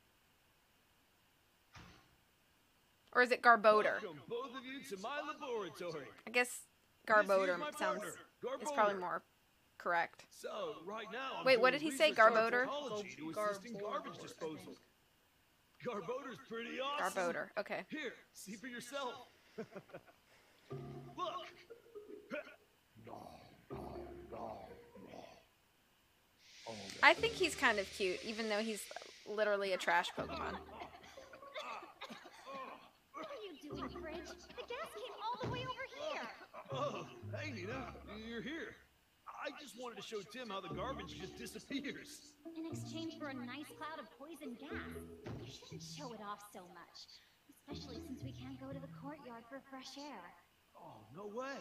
Or is it Garbodor? Welcome, both of you, to my laboratory. I guess This Garbodor here's my sounds... partner, It's probably Garbodor. more correct. So, right now, I'm Wait, what doing did he say, research on Garbodor? technology to assist in Garbodor, garbage I disposal. think. Garbodor's pretty awesome. Garbodor, okay. Here, see for yourself. Look. I think he's kind of cute, even though he's literally a trash Pokemon. What are you doing, Fridge? The gas came all the way over here. Oh, hey, Nina, you're here. I just wanted to show Tim how the garbage just disappears. In exchange for a nice cloud of poison gas. You shouldn't show it off so much. Especially since we can't go to the courtyard for fresh air. Oh, no way.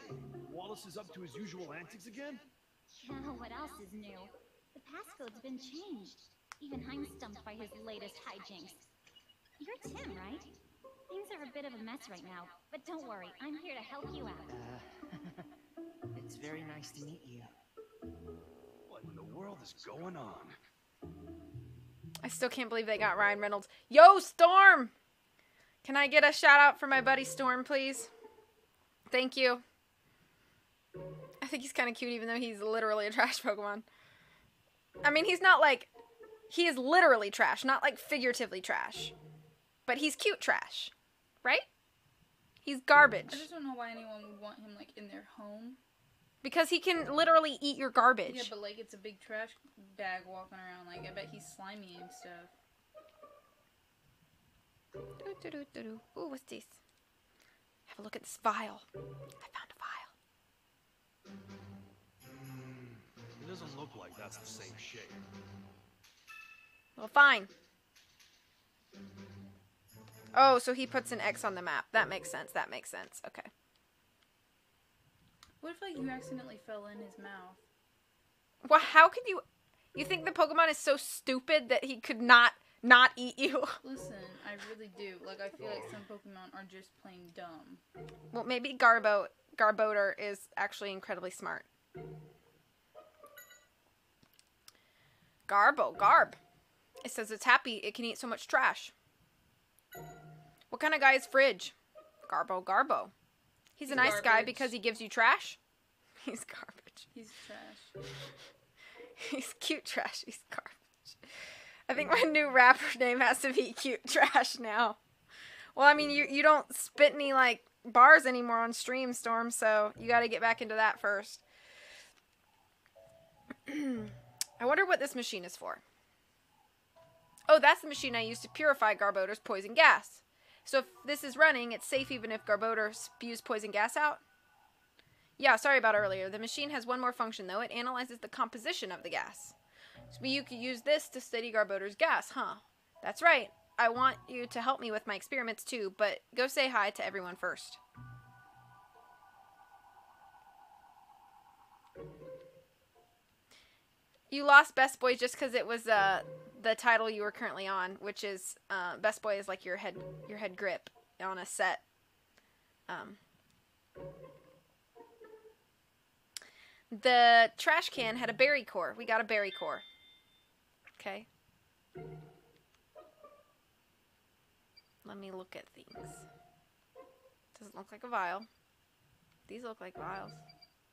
Wallace is up to his usual antics again? Yeah, what else is new? The passcode's been changed. Even I'm stumped by his latest hijinks. You're Tim, right? Things are a bit of a mess right now, but don't worry, I'm here to help you out. It's very nice to meet you. What in the world is going on? I still can't believe they got Ryan Reynolds. Yo, Storm! Can I get a shout out for my buddy Storm, please? Thank you. I think he's kind of cute, even though he's literally a trash Pokemon. I mean, he's not like... He is literally trash, not like figuratively trash. But he's cute trash. Right? He's I garbage. just don't know why anyone would want him, like, in their home. Because he can literally eat your garbage. Yeah, but, like, it's a big trash bag walking around. Like, I bet he's slimy and stuff. Ooh, what's this? Have a look at this vial. I found a vial. It doesn't look like that's the same shape. Well, fine. Oh, so he puts an X on the map. That makes sense. That makes sense. Okay. What if, like, you accidentally fell in his mouth? Well, how could you... You think the Pokemon is so stupid that he could not eat you? Listen, I really do. Like, I feel like some Pokemon are just plain dumb. Well, maybe Garbodor is actually incredibly smart. Garb. It says it's happy it can eat so much trash. What kind of guy is Fridge? Garbo. He's a nice guy garbage. because he gives you trash. He's garbage. He's trash. He's cute trash. He's garbage. I think my new rapper name has to be Cute Trash now. Well, I mean, you don't spit any, like, bars anymore on stream, Storm, so you gotta get back into that first. I wonder what this machine is for. Oh, that's the machine I used to purify Garbodor's poison gas. So if this is running, it's safe even if Garbodor spews poison gas out? Yeah, sorry about earlier. The machine has one more function, though. It analyzes the composition of the gas. So you could use this to study Garbodor's gas, huh? That's right. I want you to help me with my experiments, too, but go say hi to everyone first. You lost Best Boy just because it was the title you were currently on, which is Best Boy is like your head grip on a set. The trash can had a berry core. We got a berry core. Okay. Let me look at things. Doesn't look like a vial. These look like vials.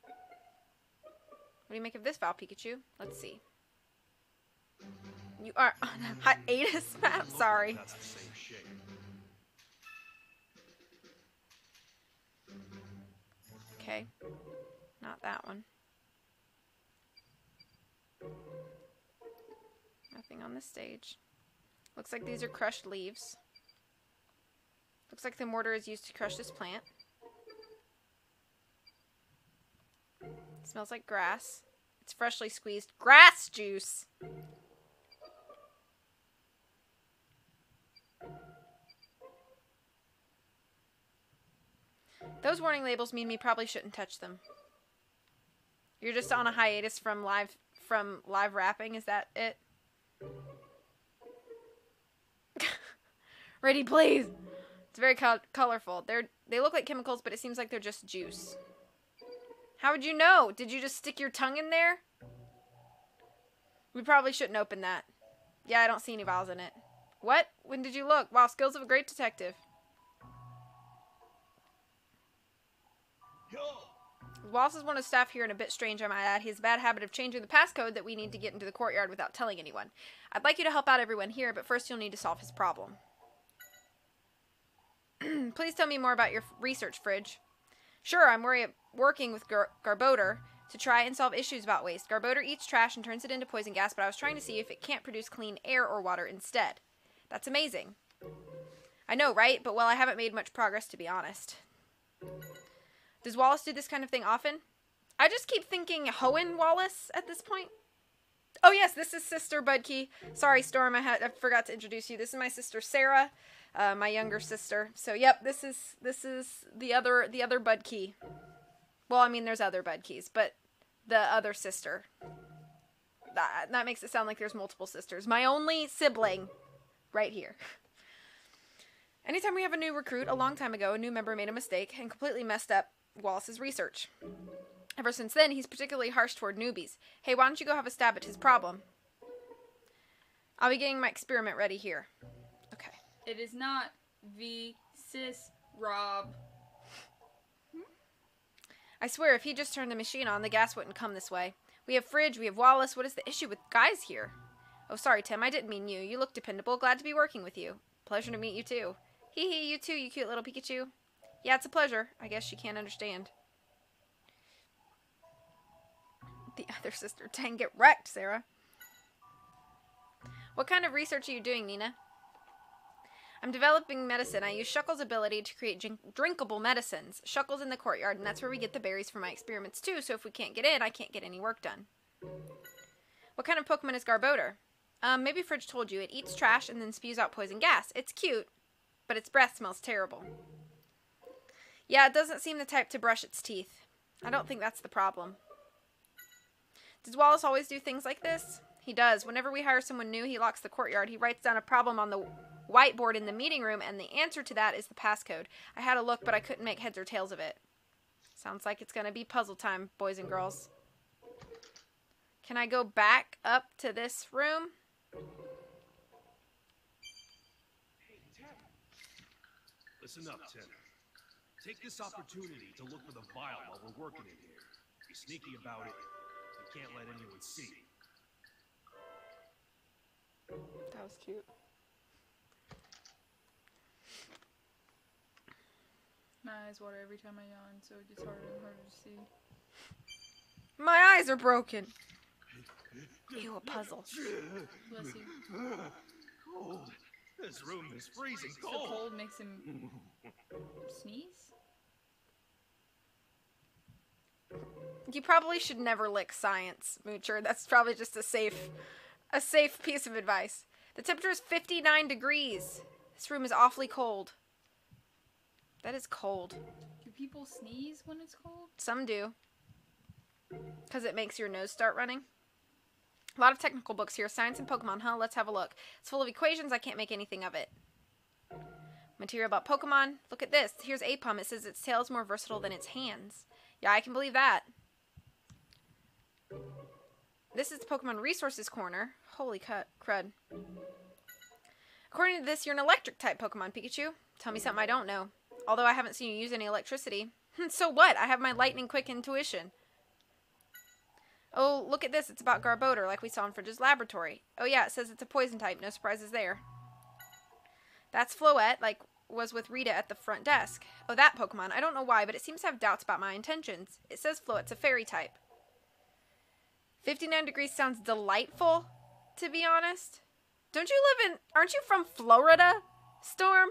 What do you make of this vial, Pikachu? Let's see. You are on a hiatus map? Sorry. That's the same shape. Okay. Not that one. Nothing on the stage. Looks like these are crushed leaves. Looks like the mortar is used to crush this plant. Smells like grass. It's freshly squeezed grass juice. Those warning labels mean we probably shouldn't touch them. You're just on a hiatus from live rapping, is that it? Ready, please. It's very colorful. They look like chemicals, but it seems like they're just juice. How would you know? Did you just stick your tongue in there? We probably shouldn't open that. Yeah, I don't see any vials in it. What? When did you look? Wow, skills of a great detective. Yo! Wallace is one of staff here and a bit strange, I might add. He has a bad habit of changing the passcode that we need to get into the courtyard without telling anyone. I'd like you to help out everyone here, but first you'll need to solve his problem. Please tell me more about your research, Fridge. Sure, I'm working with Garbodor to try and solve issues about waste. Garbodor eats trash and turns it into poison gas, but I was trying to see if it can't produce clean air or water instead. That's amazing. I know, right? But, well, I haven't made much progress, to be honest. Does Wallace do this kind of thing often? I just keep thinking Hoenn Wallace at this point. Oh, yes, this is Sister Budkey. Sorry, Storm, I forgot to introduce you. This is my sister, Sarah, my younger sister. So, yep, this is the other Budkey. Well, I mean, there's other Budkeys, but the other sister. That makes it sound like there's multiple sisters. My only sibling right here. Anytime we have a new recruit, a long time ago, a new member made a mistake and completely messed up Wallace's research. Ever since then, he's particularly harsh toward newbies. Hey, why don't you go have a stab at his problem? I'll be getting my experiment ready here. Okay. It is not V. Sis Rob. I swear, if he just turned the machine on, the gas wouldn't come this way. We have Fridge, we have Wallace. What is the issue with guys here? Oh, sorry, Tim. I didn't mean you. You look dependable. Glad to be working with you. Pleasure to meet you, too. Hee hee, you too, you cute little Pikachu. Yeah, it's a pleasure. I guess she can't understand. The other sister. Dang, get wrecked, Sarah. What kind of research are you doing, Nina? I'm developing medicine. I use Shuckle's ability to create drinkable medicines. Shuckle's in the courtyard, and that's where we get the berries for my experiments, too, so if we can't get in, I can't get any work done. What kind of Pokemon is Garbodor? Maybe Fridge told you. It eats trash and then spews out poison gas. It's cute, but its breath smells terrible. Yeah, it doesn't seem the type to brush its teeth. I don't think that's the problem. Does Wallace always do things like this? He does. Whenever we hire someone new, he locks the courtyard. He writes down a problem on the whiteboard in the meeting room, and the answer to that is the passcode. I had a look, but I couldn't make heads or tails of it. Sounds like it's going to be puzzle time, boys and girls. Can I go back up to this room? Listen up, Tim. Take this opportunity to look for the vial while we're working in here. Be sneaky about it. You can't let anyone see. That was cute. My eyes water every time I yawn, so it gets harder and harder to see. My eyes are broken. Ew, a puzzle. Bless you. Cold. This room is freezing So cold. cold makes him sneeze? You probably should never lick science, Moocher. That's probably just a safe piece of advice. The temperature is 59 degrees. This room is awfully cold. That is cold. Do people sneeze when it's cold? Some do. Because it makes your nose start running. A lot of technical books here. Science and Pokemon, huh? Let's have a look. It's full of equations. I can't make anything of it. Material about Pokemon. Look at this. Here's Apom. It says its tail is more versatile than its hands. Yeah, I can believe that. This is the Pokemon Resources Corner. Holy crud. According to this, you're an electric-type Pokemon, Pikachu. Tell me something I don't know. Although I haven't seen you use any electricity. So what? I have my lightning-quick intuition. Oh, look at this. It's about Garbodor, like we saw in Fridge's laboratory. Oh yeah, it says it's a poison type. No surprises there. That's Floette, like was with Rita at the front desk. Oh, that Pokemon. I don't know why, but it seems to have doubts about my intentions. It says Floette's a fairy type. 59 degrees sounds delightful, to be honest. Aren't you from Florida, Storm?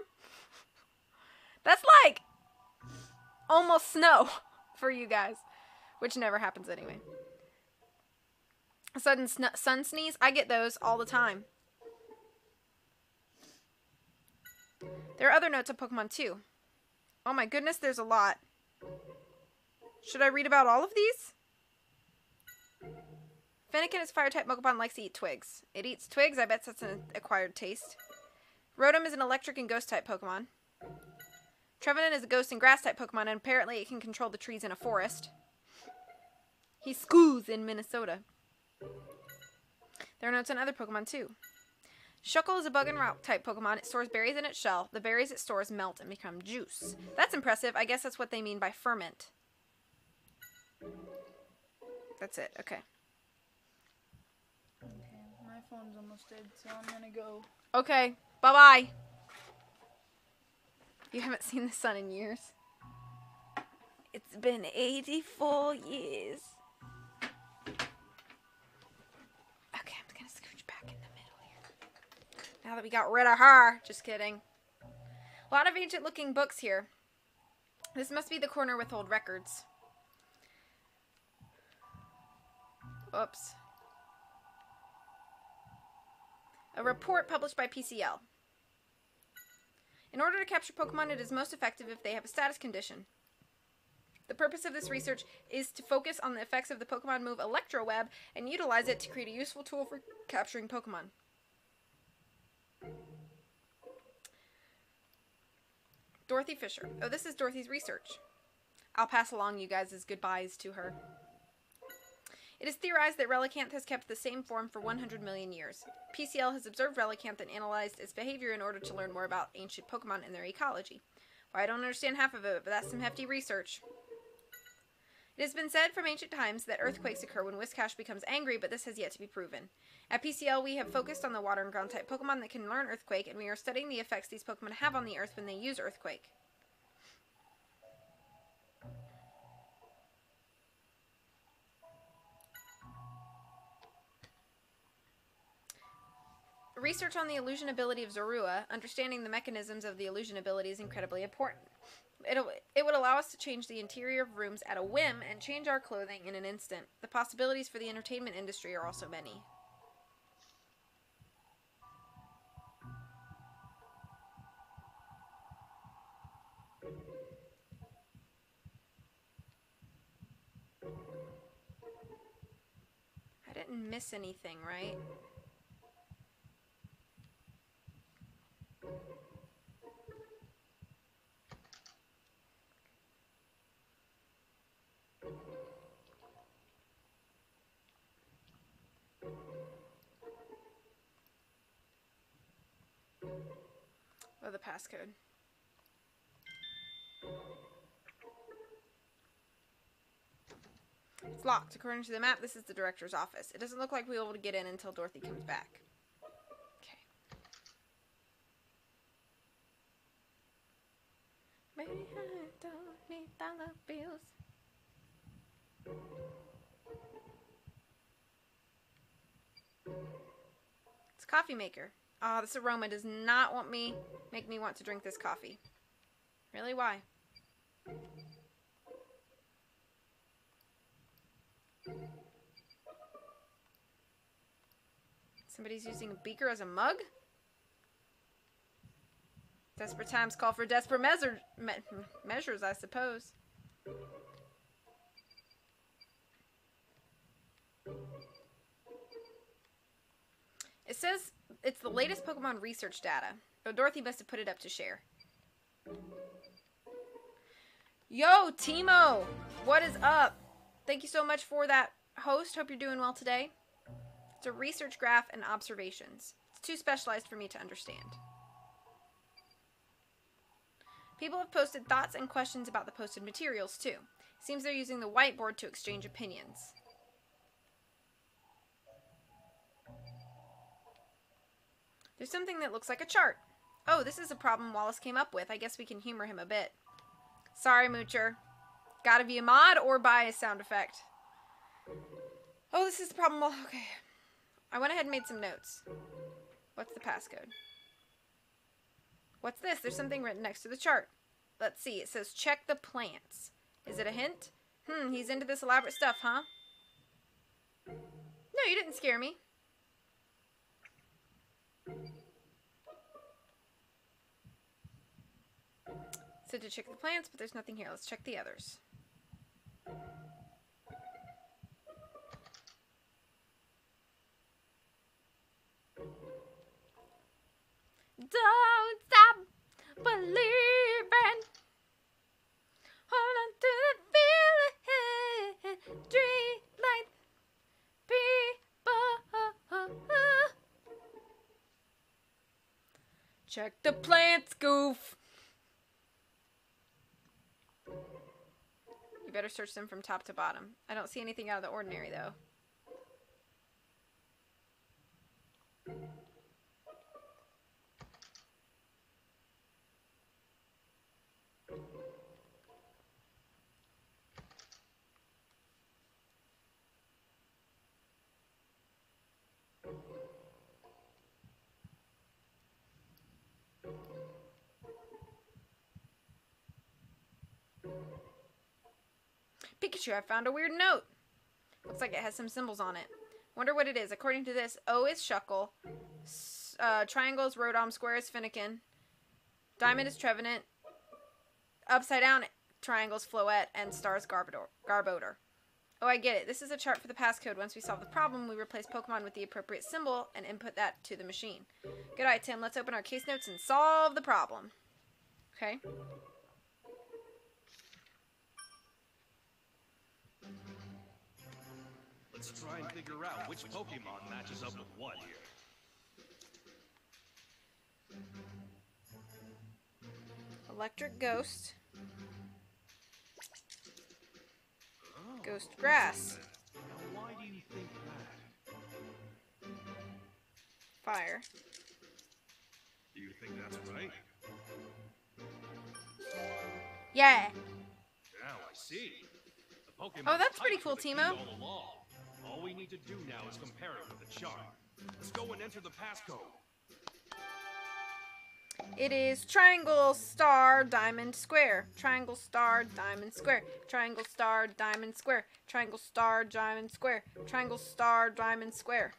That's like almost snow for you guys, which never happens anyway. A sudden sun sneeze, I get those all the time. There are other notes of Pokemon too. Oh my goodness, there's a lot. Should I read about all of these? Fennekin is fire-type Pokemon, likes to eat twigs. It eats twigs, I bet that's an acquired taste. Rotom is an electric and ghost-type Pokemon. Trevenant is a ghost and grass-type Pokemon, and apparently it can control the trees in a forest. He schoos in Minnesota. There are notes on other Pokemon too. Shuckle is a bug and rock-type Pokemon. It stores berries in its shell. The berries it stores melt and become juice. That's impressive. I guess that's what they mean by ferment. That's it. Okay. Okay, my phone's almost dead, so I'm gonna go. Okay. Bye-bye. You haven't seen the sun in years. It's been 84 years. Okay, I'm gonna scooch back in the middle here. Now that we got rid of her. Just kidding. A lot of ancient-looking books here. This must be the corner with old records. Oops. A report published by PCL. In order to capture Pokemon, it is most effective if they have a status condition. The purpose of this research is to focus on the effects of the Pokemon move Electroweb and utilize it to create a useful tool for capturing Pokemon. Dorothy Fisher. Oh, this is Dorothy's research. I'll pass along you guys' goodbyes to her. It is theorized that Relicanth has kept the same form for 100 million years. PCL has observed Relicanth and analyzed its behavior in order to learn more about ancient Pokemon and their ecology. Well, I don't understand half of it, but that's some hefty research. It has been said from ancient times that earthquakes occur when Whiscash becomes angry, but this has yet to be proven. At PCL, we have focused on the water and ground type Pokemon that can learn Earthquake, and we are studying the effects these Pokemon have on the Earth when they use Earthquake. Research on the illusion ability of Zorua, understanding the mechanisms of the illusion ability is incredibly important. It would allow us to change the interior of rooms at a whim and change our clothing in an instant. The possibilities for the entertainment industry are also many. I didn't miss anything, right? Oh, the passcode. It's locked. According to the map, this is the director's office. It doesn't look like we'll be able to get in until Dorothy comes back. Okay. Maybe I don't need dollar bills. It's a coffee maker. Oh, this aroma does not make me want to drink this coffee. Really? Why? Somebody's using a beaker as a mug? Desperate times call for desperate measures, I suppose. It says it's the latest Pokemon research data. Oh, Dorothy must have put it up to share. Yo, Timo! What is up? Thank you so much for that, host. Hope you're doing well today. It's a research graph and observations. It's too specialized for me to understand. People have posted thoughts and questions about the posted materials, too. Seems they're using the whiteboard to exchange opinions. There's something that looks like a chart. Oh, this is a problem Wallace came up with. I guess we can humor him a bit. Sorry, Moocher. Gotta be a mod or buy a sound effect. Oh, this is the problem. Well, okay. I went ahead and made some notes. What's the passcode? What's this? There's something written next to the chart. Let's see. It says check the plants. Is it a hint? He's into this elaborate stuff, huh? No, you didn't scare me. So to check the plants, but there's nothing here. Let's check the others. Don't stop believing. Hold on to the feeling. Dream like people. Check the plants, goof. You better search them from top to bottom. I don't see anything out of the ordinary, though. Pikachu, I found a weird note. Looks like it has some symbols on it. Wonder what it is. According to this, O is Shuckle, triangle is Rodom, square is Finnegan, diamond is Trevenant, upside down triangles Floette, and star is Garbodor. Oh, I get it. This is a chart for the passcode. Once we solve the problem, we replace Pokemon with the appropriate symbol and input that to the machine. Good eye, Tim. Let's open our case notes and solve the problem. Okay. Let's try and figure out which Pokemon matches up with what here. Electric Ghost. Ghost Grass. Now, why do you think that? Fire. Do you think that's right? Yeah. Now I see. The Pokemon Oh, that's pretty types cool, were the key Timo. all along. All we need to do now is compare it with the chart. Let's go and enter the passcode. It is triangle, star, diamond, square. Triangle, star, diamond, square. Triangle, star, diamond, square. Triangle, star, diamond, square. Triangle, star, diamond, square.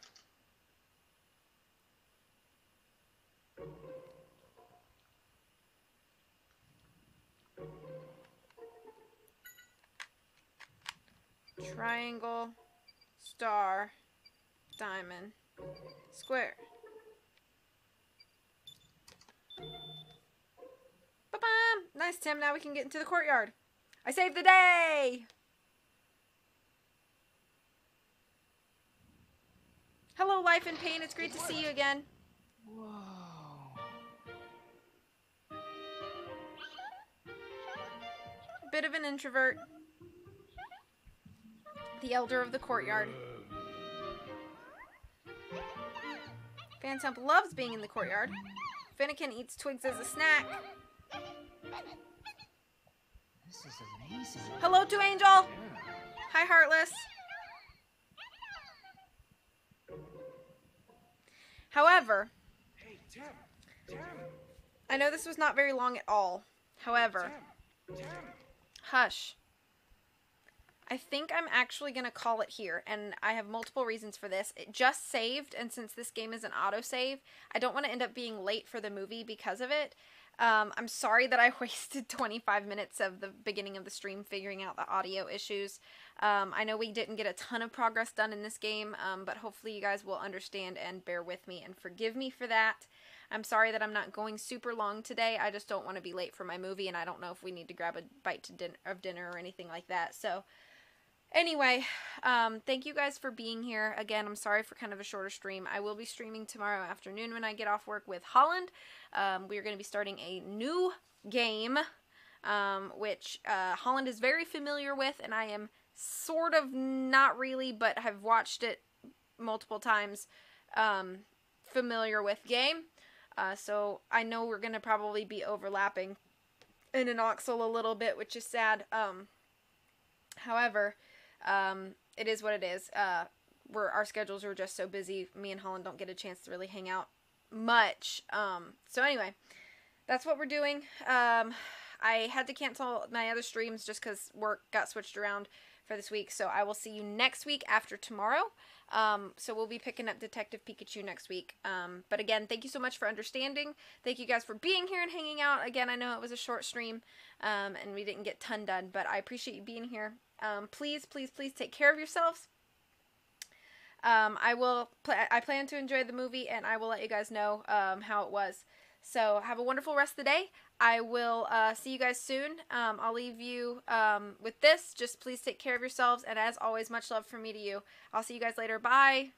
Triangle, star, diamond, square. Ba-bam! Nice, Tim. Now we can get into the courtyard. I saved the day! Hello, Life in Pain. It's great to see you again. Whoa. Bit of an introvert. The elder of the courtyard. Phantom loves being in the courtyard. Finnegan eats twigs as a snack. This is amazing. Hello to Angel! Yeah. Hi, Heartless. However, Hey, Tim! I know this was not very long at all. However, hush. I think I'm actually going to call it here, and I have multiple reasons for this. It just saved, and since this game is an autosave, I don't want to end up being late for the movie because of it. I'm sorry that I wasted 25 minutes of the beginning of the stream figuring out the audio issues. I know we didn't get a ton of progress done in this game, but hopefully you guys will understand and bear with me and forgive me for that. I'm sorry that I'm not going super long today. I just don't want to be late for my movie, and I don't know if we need to grab a bite of dinner or anything like that. So anyway, thank you guys for being here. Again, I'm sorry for kind of a shorter stream. I will be streaming tomorrow afternoon when I get off work with Holland. We are going to be starting a new game, which Holland is very familiar with, and I am sort of not really, but have watched it multiple times, familiar with game. So I know we're going to probably be overlapping in an Oxel a little bit, which is sad. However, it is what it is. Our schedules are just so busy. Me and Holland don't get a chance to really hang out much. So anyway, that's what we're doing. I had to cancel my other streams just because work got switched around for this week. So I will see you next week after tomorrow. So we'll be picking up Detective Pikachu next week. But again, thank you so much for understanding. Thank you guys for being here and hanging out. Again, I know it was a short stream, and we didn't get a ton done, but I appreciate you being here. Please, please, please take care of yourselves. I plan to enjoy the movie, and I will let you guys know how it was. So have a wonderful rest of the day. I will see you guys soon. I'll leave you with this. Just please take care of yourselves, and as always, much love from me to you. I'll see you guys later. Bye.